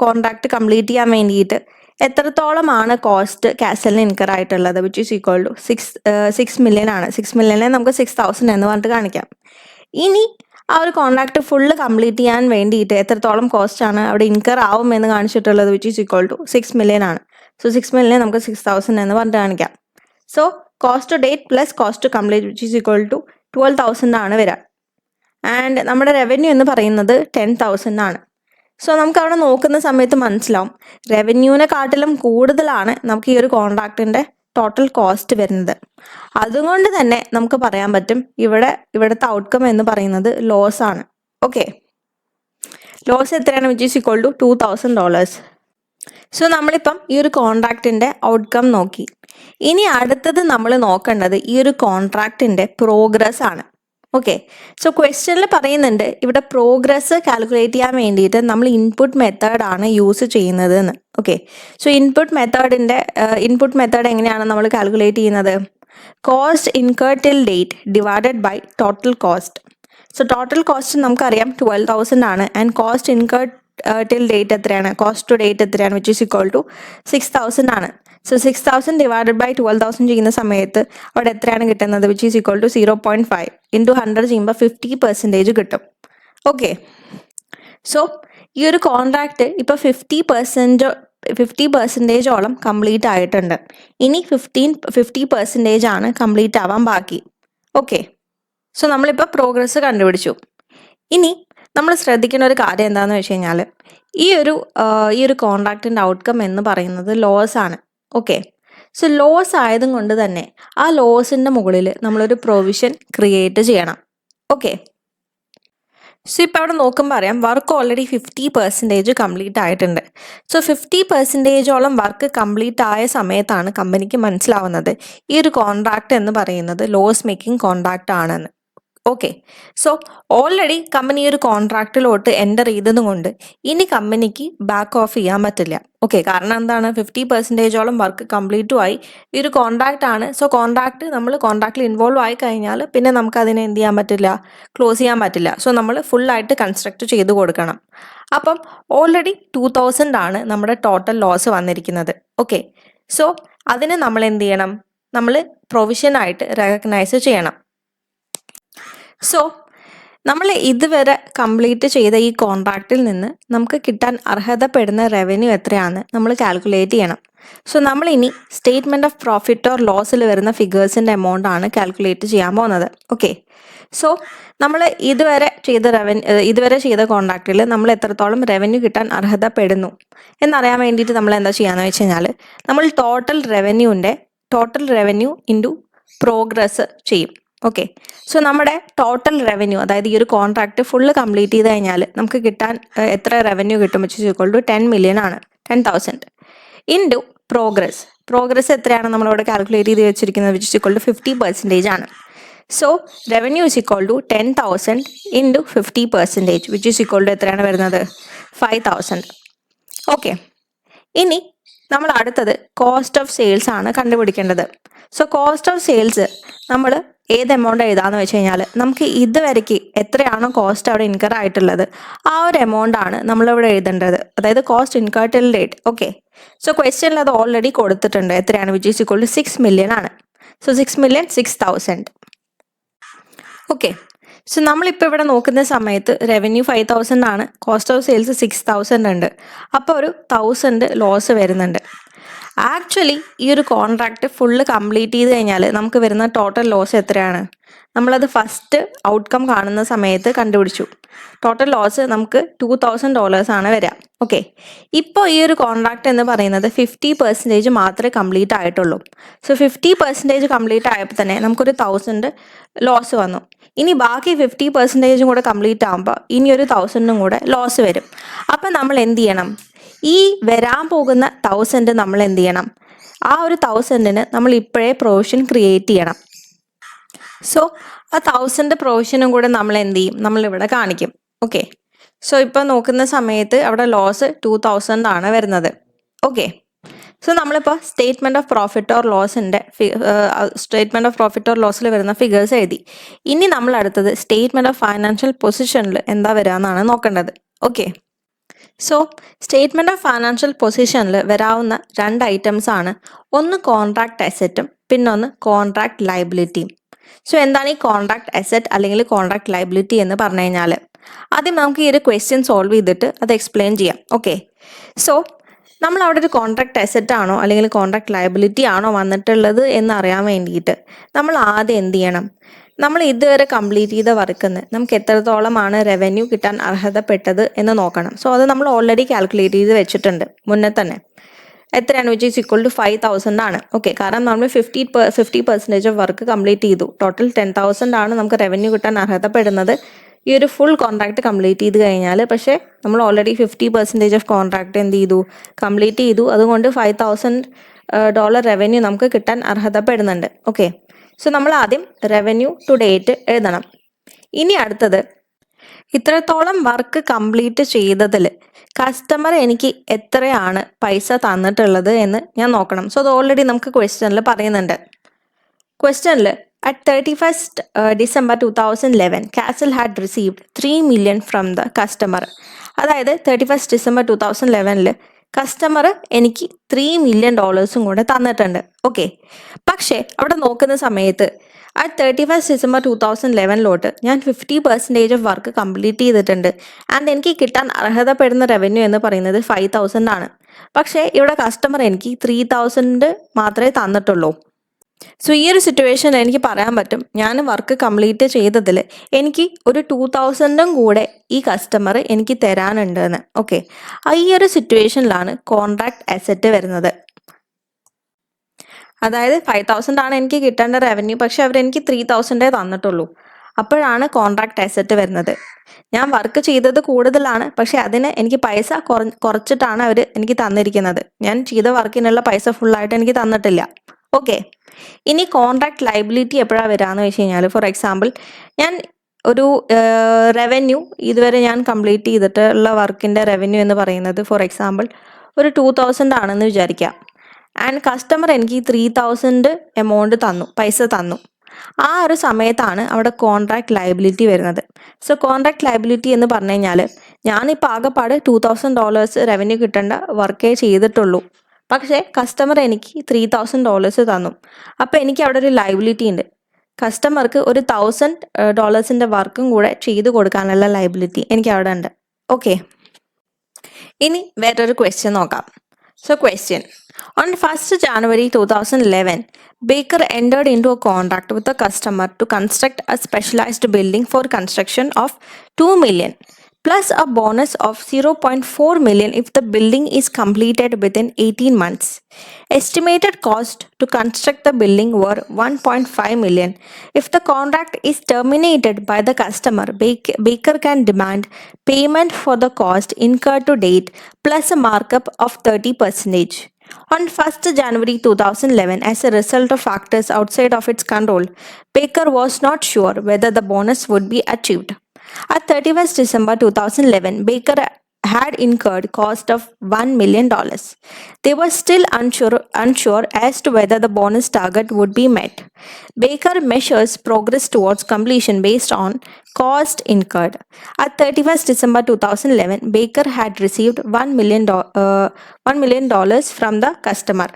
കോൺട്രാക്റ്റ് കംപ്ലീറ്റ് ചെയ്യാൻ വേണ്ടിയിട്ട് എത്രത്തോളമാണ് കോസ്റ്റ് കാസലിന് ഇൻകർ ആയിട്ടുള്ളത്, which is equal to 6 million ആണ്. 6 million നമുക്ക് 6,000 എന്ന് പറഞ്ഞിട്ട് കാണിക്കാം. ഇനി ആ ഒരു കോൺട്രാക്റ്റ് ഫുള്ള് കംപ്ലീറ്റ് ചെയ്യാൻ വേണ്ടിയിട്ട് എത്രത്തോളം കോസ്റ്റ് ആണ് അവിടെ ഇൻകർ ആവും എന്ന് കാണിച്ചിട്ടുള്ളത്, which is equal to 6 million ആണ്. സോ 6 million നമുക്ക് 6,000 എന്ന് പറഞ്ഞിട്ട് കാണിക്കാം. So cost to date plus cost to complete which is equal to 12,000 ആണ് വരിക. ആൻഡ് നമ്മുടെ റവന്യൂ എന്ന് പറയുന്നത് 10,000 ആണ്. സോ നമുക്ക് അവിടെ നോക്കുന്ന സമയത്ത് മനസ്സിലാവും റവന്യൂവിനെക്കാട്ടിലും കൂടുതലാണ് നമുക്ക് ഈ ഒരു കോൺട്രാക്റ്റിൻ്റെ ടോട്ടൽ കോസ്റ്റ് വരുന്നത്. അതുകൊണ്ട് തന്നെ നമുക്ക് പറയാൻ പറ്റും ഇവിടുത്തെ ഔട്ട്കം എന്ന് പറയുന്നത് ലോസ് ആണ്. ഓക്കെ. ലോസ് എത്രയാണ്, which is equal to $2,000. So നമ്മളിപ്പം ഈ ഒരു കോൺട്രാക്റ്റിൻ്റെ ഔട്ട്കം നോക്കി. ഇനി അടുത്തത് നമ്മൾ നോക്കേണ്ടത് ഈ ഒരു കോൺട്രാക്റ്റിൻ്റെ പ്രോഗ്രസ് ആണ്. ഓക്കെ. സോ ക്വസ്റ്റ്യനിൽ പറയുന്നുണ്ട് ഇവിടെ പ്രോഗ്രസ് കാൽക്കുലേറ്റ് ചെയ്യാൻ വേണ്ടിയിട്ട് നമ്മൾ ഇൻപുട്ട് മെത്തേഡാണ് യൂസ് ചെയ്യുന്നത് എന്ന്. ഓക്കെ. സോ ഇൻപുട്ട് മെത്തേഡ് എങ്ങനെയാണ് നമ്മൾ കാൽക്കുലേറ്റ് ചെയ്യുന്നത്, cost incurred till date divided by total cost. So total cost നമുക്കറിയാം 12,000 ആണ്. And cost incurred till date എത്രയാണ്, കോസ്റ്റ് ടു ഡേറ്റ് എത്രയാണ്, വിച്ച് ഈസ് ഈക്വൽ ടു 6,000 ആണ്. സോ 6,000 ഡിവൈഡഡ് ബൈ 12,000 ചെയ്യുന്ന സമയത്ത് അവിടെ എത്രയാണ് കിട്ടുന്നത്, which is equal to 0.5 into 100 ചെയ്യുമ്പോൾ 50% കിട്ടും. ഓക്കെ. സോ ഈ ഒരു കോൺട്രാക്റ്റ് ഇപ്പോൾ 50%ഓളം കംപ്ലീറ്റ് ആയിട്ടുണ്ട്. ഇനി 50% ആണ് കംപ്ലീറ്റ് ആവാൻ ബാക്കി. ഓക്കെ. സോ നമ്മളിപ്പോൾ പ്രോഗ്രസ് കണ്ടുപിടിച്ചു. ഇനി നമ്മൾ ശ്രദ്ധിക്കേണ്ട ഒരു കാര്യം എന്താണെന്ന് വെച്ച് കഴിഞ്ഞാൽ ഈ ഒരു കോൺട്രാക്റ്റിൻ്റെ ഔട്ട്കം എന്ന് പറയുന്നത് ലോസ് ആണ്. ഓക്കെ. സോ ലോസ് ആയതും കൊണ്ട് തന്നെ ആ ലോസിൻ്റെ മുകളിൽ നമ്മളൊരു പ്രൊവിഷൻ ക്രിയേറ്റ് ചെയ്യണം. ഓക്കെ. സോ ഇപ്പോൾ അവിടെ നോക്കുമ്പോൾ അറിയാം വർക്ക് ഓൾറെഡി 50% കംപ്ലീറ്റ് ആയിട്ടുണ്ട്. സോ 50%ഓളം വർക്ക് കംപ്ലീറ്റ് ആയ സമയത്താണ് കമ്പനിക്ക് മനസ്സിലാവുന്നത് ഈ ഒരു കോൺട്രാക്റ്റ് എന്ന് പറയുന്നത് ലോസ് മേക്കിംഗ് കോൺട്രാക്റ്റ് ആണെന്ന്. ഓക്കെ. സോ ഓൾറെഡി കമ്പനി ഒരു കോൺട്രാക്റ്റിലോട്ട് എൻ്റർ ചെയ്തത് കൊണ്ട് ഇനി കമ്പനിക്ക് ബാക്ക് ഓഫ് ചെയ്യാൻ പറ്റില്ല. ഓക്കെ. കാരണം എന്താണ്, 50%ഓളം വർക്ക് കംപ്ലീറ്റും ആയി. ഈ ഒരു കോൺട്രാക്റ്റ് ആണ്. സോ നമ്മൾ കോൺട്രാക്റ്റിൽ ഇൻവോൾവ് ആയി കഴിഞ്ഞാൽ പിന്നെ നമുക്ക് അതിനെ എന്ത് ചെയ്യാൻ പറ്റില്ല, ക്ലോസ് ചെയ്യാൻ പറ്റില്ല. സോ നമ്മൾ ഫുള്ളായിട്ട് കൺസ്ട്രക്ട് ചെയ്ത് കൊടുക്കണം. അപ്പം ഓൾറെഡി 2,000 ആണ് നമ്മുടെ ടോട്ടൽ ലോസ് വന്നിരിക്കുന്നത്. ഓക്കെ. സോ അതിന് നമ്മൾ എന്ത് ചെയ്യണം, നമ്മൾ പ്രൊവിഷനായിട്ട് റെക്കഗ്നൈസ് ചെയ്യണം. സോ നമ്മൾ ഇതുവരെ കംപ്ലീറ്റ് ചെയ്ത ഈ കോൺട്രാക്റ്റിൽ നിന്ന് നമുക്ക് കിട്ടാൻ അർഹതപ്പെടുന്ന റവന്യൂ എത്രയാണ് നമ്മൾ കാൽക്കുലേറ്റ് ചെയ്യണം. സോ നമ്മളിനി സ്റ്റേറ്റ്മെൻറ്റ് ഓഫ് പ്രോഫിറ്റ് ഓർ ലോസിൽ വരുന്ന ഫിഗേഴ്സിൻ്റെ എമൗണ്ട് ആണ് കാൽക്കുലേറ്റ് ചെയ്യാൻ പോകുന്നത്. ഓക്കെ. സോ നമ്മൾ ഇതുവരെ ചെയ്ത കോൺട്രാക്റ്റിൽ നമ്മൾ എത്രത്തോളം റവന്യൂ കിട്ടാൻ അർഹതപ്പെടുന്നു എന്നറിയാൻ വേണ്ടിയിട്ട് നമ്മൾ എന്താ ചെയ്യാന്ന് വെച്ച് കഴിഞ്ഞാൽ നമ്മൾ ടോട്ടൽ റവന്യൂ ഇൻറ്റു പ്രോഗ്രസ് ചെയ്യും. ഓക്കെ. സോ നമ്മുടെ ടോട്ടൽ റവന്യൂ, അതായത് ഈ ഒരു കോൺട്രാക്റ്റ് ഫുള്ള് കംപ്ലീറ്റ് ചെയ്ത് കഴിഞ്ഞാൽ നമുക്ക് കിട്ടാൻ എത്ര റവന്യൂ കിട്ടും, വെച്ച് ഈക്വൽ ടു 10 million ആണ്, 10,000 ഇൻറ്റു പ്രോഗ്രസ് എത്രയാണ് നമ്മളിവിടെ കാൽക്കുലേറ്റ് ചെയ്ത് വെച്ചിരിക്കുന്നത്, വിച്ച് ഇസ് ഇക്വൽ ടു 50% ആണ്. So revenue is equal to 10,000 into 50%, which is equal to എത്രയാണ് വരുന്നത്, 5,000. ഓക്കെ, ഇനി നമ്മൾ അടുത്തത് കോസ്റ്റ് ഓഫ് സെയിൽസ് ആണ് കണ്ടുപിടിക്കേണ്ടത്. സോ കോസ്റ്റ് ഓഫ് സെയിൽസ് നമ്മൾ ഏത് എമൗണ്ട് എഴുതാന്ന് വെച്ച് കഴിഞ്ഞാൽ, നമുക്ക് ഇതുവരയ്ക്ക് എത്രയാണോ കോസ്റ്റ് അവിടെ ഇൻകർ ആയിട്ടുള്ളത് ആ ഒരു എമൗണ്ട് ആണ് നമ്മളിവിടെ എഴുതേണ്ടത്, അതായത് cost incur till date. Okay, so ക്വസ്റ്റ്യനിൽ അത് ഓൾറെഡി കൊടുത്തിട്ടുണ്ട്, എത്രയാണ്, which is equal to 6 million ആണ്. സോ 6,006,000. ഓക്കെ, സോ നമ്മളിപ്പോൾ ഇവിടെ നോക്കുന്ന സമയത്ത് റവന്യൂ 5,000 ആണ്, കോസ്റ്റ് ഓഫ് സെയിൽസ് 6,000 ഉണ്ട്. അപ്പോൾ ഒരു 1,000 ലോസ് വരുന്നുണ്ട്. ആക്ച്വലി ഈ ഒരു കോൺട്രാക്റ്റ് ഫുള്ള് കംപ്ലീറ്റ് ചെയ്ത് കഴിഞ്ഞാൽ നമുക്ക് വരുന്ന ടോട്ടൽ ലോസ് എത്രയാണ്, നമ്മളത് ഫസ്റ്റ് ഔട്ട്കം കാണുന്ന സമയത്ത് കണ്ടുപിടിച്ചു. ടോട്ടൽ ലോസ് നമുക്ക് $2,000 ആണ് വരിക. ഓക്കെ, ഇപ്പോൾ ഈ ഒരു കോൺട്രാക്റ്റ് എന്ന് പറയുന്നത് 50% മാത്രമേ കംപ്ലീറ്റ് ആയിട്ടുള്ളൂ. സോ 50% കംപ്ലീറ്റ് ആയപ്പോൾ തന്നെ നമുക്കൊരു 1,000 ലോസ് വന്നു. ഇനി ബാക്കി 50% കൂടെ കംപ്ലീറ്റ് ആകുമ്പോൾ ഇനി ഒരു 1,000 കൂടെ ലോസ് വരും. അപ്പം നമ്മൾ എന്ത് ചെയ്യണം, ഈ വരാൻ പോകുന്ന 1,000 നമ്മൾ എന്ത് ചെയ്യണം, ആ ഒരു 1,000-ന് നമ്മൾ ഇപ്പോഴേ പ്രൊവിഷൻ ക്രിയേറ്റ് ചെയ്യണം. സോ ആ 1,000 പ്രൊവിഷനും കൂടെ നമ്മൾ എന്ത് ചെയ്യും, നമ്മളിവിടെ കാണിക്കും. ഓക്കെ, സോ ഇപ്പോൾ നോക്കുന്ന സമയത്ത് അവിടെ ലോസ് 2,000 ആണ് വരുന്നത്. ഓക്കെ, സോ നമ്മളിപ്പോൾ സ്റ്റേറ്റ്മെൻറ്റ് ഓഫ് പ്രോഫിറ്റ് ഓർ ലോസിൽ വരുന്ന ഫിഗേഴ്സ് എഴുതി. ഇനി നമ്മൾ അടുത്തത് സ്റ്റേറ്റ്മെൻറ്റ് ഓഫ് ഫൈനാൻഷ്യൽ പൊസിഷനിൽ എന്താ വരിക എന്നാണ് നോക്കേണ്ടത്. Okay, so statement of financial പൊസിഷനിൽ വരാവുന്ന 2 ഐറ്റംസ് ആണ്, ഒന്ന് കോൺട്രാക്ട് അസറ്റും പിന്നെ ഒന്ന് കോൺട്രാക്ട് ലയബിലിറ്റിയും. സോ എന്താണ് ഈ കോൺട്രാക്ട് അസറ്റ് അല്ലെങ്കിൽ കോൺട്രാക്ട് ലയബിലിറ്റി എന്ന് പറഞ്ഞു കഴിഞ്ഞാൽ, ആദ്യം നമുക്ക് ഈ ഒരു ക്വസ്റ്റ്യൻ സോൾവ് ചെയ്തിട്ട് അത് എക്സ്പ്ലെയിൻ ചെയ്യാം. ഓക്കെ, സോ നമ്മൾ അവിടെ ഒരു കോൺട്രാക്ട് അസറ്റ് ആണോ അല്ലെങ്കിൽ കോൺട്രാക്ട് ലയബിലിറ്റി ആണോ വന്നിട്ടുള്ളത് എന്നറിയാൻ വേണ്ടിയിട്ട് നമ്മൾ ആദ്യം എന്ത് ചെയ്യണം, നമ്മൾ ഇതുവരെ കംപ്ലീറ്റ് ചെയ്ത വർക്കിന് നമുക്ക് എത്രത്തോളമാണ് റവന്യൂ കിട്ടാൻ അർഹതപ്പെട്ടത് എന്ന് നോക്കണം. സോ അത് നമ്മൾ ഓൾറെഡി കാൽക്കുലേറ്റ് ചെയ്ത് വെച്ചിട്ടുണ്ട് മുന്നേ തന്നെ. എത്രയാണ്, വിച്ച് ഈസ് ഇക്വൽ ടു 5,000 ആണ്. ഓക്കെ, കാരണം നമ്മൾ 50% ഓഫ് വർക്ക് കംപ്ലീറ്റ് ചെയ്തു. ടോട്ടൽ 10,000 ആണ് നമുക്ക് റവന്യൂ കിട്ടാൻ അർഹതപ്പെടുന്നത് ഈ ഒരു ഫുൾ കോൺട്രാക്ട് കംപ്ലീറ്റ് ചെയ്ത് കഴിഞ്ഞാൽ. പക്ഷേ നമ്മൾ ഓൾറെഡി 50% ഓഫ് കോൺട്രാക്ട് എന്ത് ചെയ്തു, കംപ്ലീറ്റ് ചെയ്തു. അതുകൊണ്ട് $5,000 റവന്യൂ നമുക്ക് കിട്ടാൻ അർഹതപ്പെടുന്നുണ്ട്. ഓക്കെ, സോ നമ്മൾ ആദ്യം റവന്യൂ ടു ഡേറ്റ് എഴുതണം. ഇനി അടുത്തത്, ഇത്രത്തോളം വർക്ക് കംപ്ലീറ്റ് ചെയ്തതിൽ കസ്റ്റമർ എനിക്ക് എത്രയാണ് പൈസ തന്നിട്ടുള്ളത് എന്ന് ഞാൻ നോക്കണം. സോ അത് ഓൾറെഡി നമുക്ക് ക്വസ്റ്റ്യനിൽ പറയുന്നുണ്ട്. ക്വസ്റ്റ്യനിൽ at 31st December 2011 Castle had received 3 million from the customer. അതായത് 31st December 2011 കസ്റ്റമർ എനിക്ക് $3 million കൂടെ തന്നിട്ടുണ്ട്. ഓക്കെ, പക്ഷേ അവിടെ നോക്കുന്ന സമയത്ത് at 31st December 2011 ഞാൻ 50% ഓഫ് വർക്ക് കംപ്ലീറ്റ് ചെയ്തിട്ടുണ്ട്. ആൻഡ് എനിക്ക് കിട്ടാൻ അർഹതപ്പെടുന്ന റവന്യൂ എന്ന് പറയുന്നത് 5,000 ആണ്. പക്ഷേ ഇവിടെ കസ്റ്റമർ എനിക്ക് 3,000 മാത്രമേ തന്നിട്ടുള്ളൂ. സോ ഈ ഒരു സിറ്റുവേഷനിൽ എനിക്ക് പറയാൻ പറ്റും, ഞാൻ വർക്ക് കംപ്ലീറ്റ് ചെയ്തതിൽ എനിക്ക് ഒരു 2,000 കൂടെ ഈ കസ്റ്റമർ എനിക്ക് തരാനുണ്ട് എന്ന്. ഓക്കെ, ഈ ഒരു സിറ്റുവേഷനിലാണ് കോൺട്രാക്ട് അസറ്റ് വരുന്നത്. അതായത് 5,000 ആണ് എനിക്ക് കിട്ടേണ്ട റവന്യൂ, പക്ഷെ അവർ എനിക്ക് 3,000 തന്നിട്ടുള്ളൂ. അപ്പോഴാണ് കോൺട്രാക്ട് അസറ്റ് വരുന്നത്. ഞാൻ വർക്ക് ചെയ്തത് കൂടുതലാണ്, പക്ഷെ അതിന് എനിക്ക് പൈസ കുറച്ചിട്ടാണ് അവർ എനിക്ക് തന്നിരിക്കുന്നത്. ഞാൻ ചെയ്ത വർക്കിനുള്ള പൈസ ഫുള്ളായിട്ട് എനിക്ക് തന്നിട്ടില്ല. ഓക്കെ, ഇനി കോൺട്രാക്ട് ലയബിലിറ്റി എപ്പോഴാണ് വരാമെന്ന് വെച്ച് കഴിഞ്ഞാൽ, ഫോർ എക്സാമ്പിൾ ഞാൻ ഒരു റവന്യൂ ഇതുവരെ ഞാൻ കംപ്ലീറ്റ് ചെയ്തിട്ടുള്ള വർക്കിൻ്റെ റവന്യൂ എന്ന് പറയുന്നത് ഫോർ എക്സാമ്പിൾ ഒരു 2,000 ആണെന്ന് വിചാരിക്കാം. ആൻഡ് കസ്റ്റമർ എനിക്ക് 3,000 എമൗണ്ട് പൈസ തന്നു. ആ ഒരു സമയത്താണ് അവിടെ കോൺട്രാക്ട് ലയബിലിറ്റി വരുന്നത്. സോ കോൺട്രാക്ട് ലയബിലിറ്റി എന്ന് പറഞ്ഞു കഴിഞ്ഞാൽ, ഞാനിപ്പോൾ ആകെപ്പാട് $2,000 റവന്യൂ കിട്ടേണ്ട വർക്കേ ചെയ്തിട്ടുള്ളൂ, പക്ഷേ കസ്റ്റമർ എനിക്ക് $3,000 തന്നു. അപ്പോൾ എനിക്ക് അവിടെ ഒരു ലയബിലിറ്റി ഉണ്ട്. കസ്റ്റമർക്ക് ഒരു $1,000 വർക്കും കൂടെ ചെയ്തു കൊടുക്കാനുള്ള ലയബിലിറ്റി എനിക്ക് അവിടെ ഉണ്ട്. ഓക്കെ, ഇനി വേറൊരു ക്വസ്റ്റ്യൻ നോക്കാം. So question, on 1st January 2011, Baker entered into a contract with the customer to construct a specialized building for construction of $2 million. Plus a bonus of $0.4 million if the building is completed within 18 months. Estimated cost to construct the building were $1.5 million. If the contract is terminated by the customer, Baker can demand payment for the cost incurred to date plus a markup of 30%. On 1st January 2011, as a result of factors outside of its control, Baker was not sure whether the bonus would be achieved. At 31st December 2011, Baker had incurred cost of $1 million. They were still unsure as to whether the bonus target would be met. Baker measures progress towards completion based on cost incurred. At 31st December 2011, Baker had received $1 million from the customer.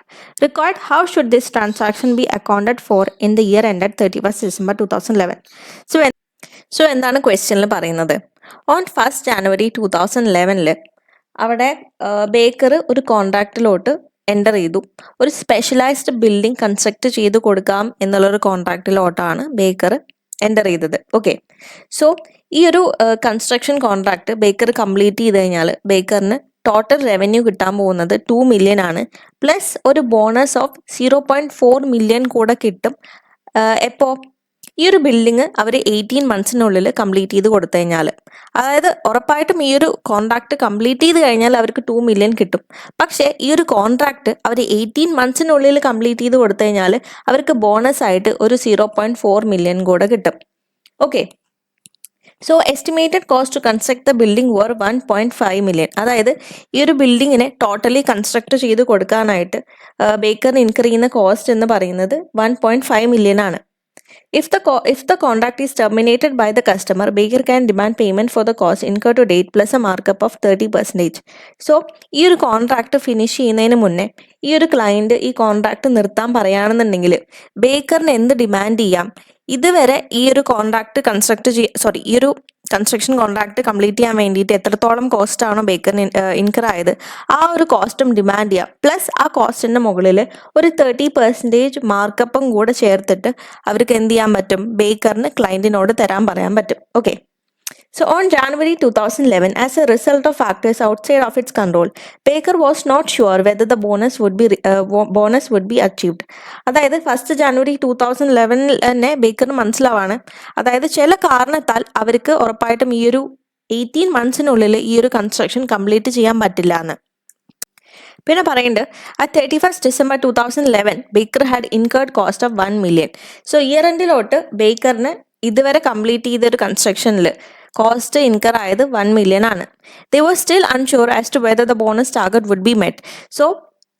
Record how should this transaction be accounted for in the year ended 31st December 2011. So എന്താണ് ക്വസ്റ്റ്യനിൽ പറയുന്നത്? On 1st January 2011 അവിടെ Baker ഒരു കോൺട്രാക്റ്റിലോട്ട് enter ചെയ്തു. ഒരു specialised building construct ചെയ്ത് കൊടുക്കാം എന്നുള്ളൊരു കോൺട്രാക്റ്റിലോട്ടാണ് ബേക്കർ എൻ്റർ ചെയ്തത്. ഓക്കെ, സോ ഈ ഒരു കൺസ്ട്രക്ഷൻ കോൺട്രാക്ട് ബേക്കർ കംപ്ലീറ്റ് ചെയ്ത് കഴിഞ്ഞാൽ ബേക്കറിന് ടോട്ടൽ റവന്യൂ കിട്ടാൻ പോകുന്നത് 2 million ആണ്. പ്ലസ് ഒരു ബോണസ് ഓഫ് 0.4 million കൂടെ കിട്ടും. എപ്പോൾ ഈ ഒരു ബിൽഡിങ് അവർ 18 monthsനുള്ളിൽ കംപ്ലീറ്റ് ചെയ്ത് കൊടുത്തു കഴിഞ്ഞാൽ, അതായത് ഉറപ്പായിട്ടും ഈ ഒരു കോൺട്രാക്ട് കംപ്ലീറ്റ് ചെയ്ത് കഴിഞ്ഞാൽ അവർക്ക് 2 million കിട്ടും. പക്ഷേ ഈ ഒരു കോൺട്രാക്ട് അവർ 18 monthsനുള്ളിൽ കംപ്ലീറ്റ് ചെയ്ത് കൊടുത്തു കഴിഞ്ഞാൽ അവർക്ക് ബോണസ് ആയിട്ട് ഒരു 0.4 million കൂടെ കിട്ടും. Okay, so estimated cost to construct the building were 1.5 million. അതായത് ഈ ഒരു ബിൽഡിങ്ങിനെ ടോട്ടലി കൺസ്ട്രക്ട് ചെയ്ത് കൊടുക്കാനായിട്ട് ബേക്കറിന് ഇൻകർ ചെയ്യുന്ന കോസ്റ്റ് എന്ന് പറയുന്നത് 1.5 million ആണ്. If the contract is terminated by the customer, Baker can demand payment for the cost incurred to date plus a markup of 30%. So, ഈ ഒരു കോൺട്രാക്ട് ഫിനിഷ് ചെയ്യുന്നതിന് മുന്നേ ഈ ഒരു ക്ലയൻറ്റ് ഈ കോൺട്രാക്ട് നിർത്താൻ പറയുകയാണെന്നുണ്ടെങ്കിൽ ബേക്കറിന് എന്ത് ഡിമാൻഡ് ചെയ്യാം? ഇതുവരെ ഈ ഒരു കോൺട്രാക്ട് ഈ ഒരു കൺസ്ട്രക്ഷൻ കോൺട്രാക്ട് കംപ്ലീറ്റ് ചെയ്യാൻ വേണ്ടിയിട്ട് എത്രത്തോളം കോസ്റ്റ് ആണോ ബേക്കറിന് ഇൻകർ ആയത് ആ ഒരു കോസ്റ്റും ഡിമാൻഡ് ചെയ്യാം. പ്ലസ് ആ കോസ്റ്റിൻ്റെ മുകളിൽ ഒരു 30% മാർക്കപ്പും കൂടെ ചേർത്തിട്ട് അവർക്ക് എന്ത് ചെയ്യാൻ പറ്റും? ബേക്കറിന് ക്ലയൻറ്റിനോട് തരാൻ പറയാൻ പറ്റും. Okay, so on January 2011, as a result of factors outside of its control, Baker was not sure whether the bonus would be achieved. അതായത് 1st January 2011 തന്നെ ബേക്കറിന് മനസ്സിലാവാണ്, അതായത് ചില കാരണത്താൽ അവർക്ക് ഉറപ്പായിട്ടും ഈ ഒരു 18 monthsനുള്ളിൽ ഈ ഒരു കൺസ്ട്രക്ഷൻ കംപ്ലീറ്റ് ചെയ്യാൻ പറ്റില്ല എന്ന്. പിന്നെ പറയുന്നുണ്ട്, at 31st December 2011, Baker had incurred cost of 1 million. So year എൻഡിലോട്ട് ബേക്കറിന് ഇതുവരെ കംപ്ലീറ്റ് ചെയ്തൊരു കൺസ്ട്രക്ഷനിൽ കോസ്റ്റ് ഇൻകർ ആയത് 1 million ആണ്. They were still unsure as to whether the bonus target would be met. So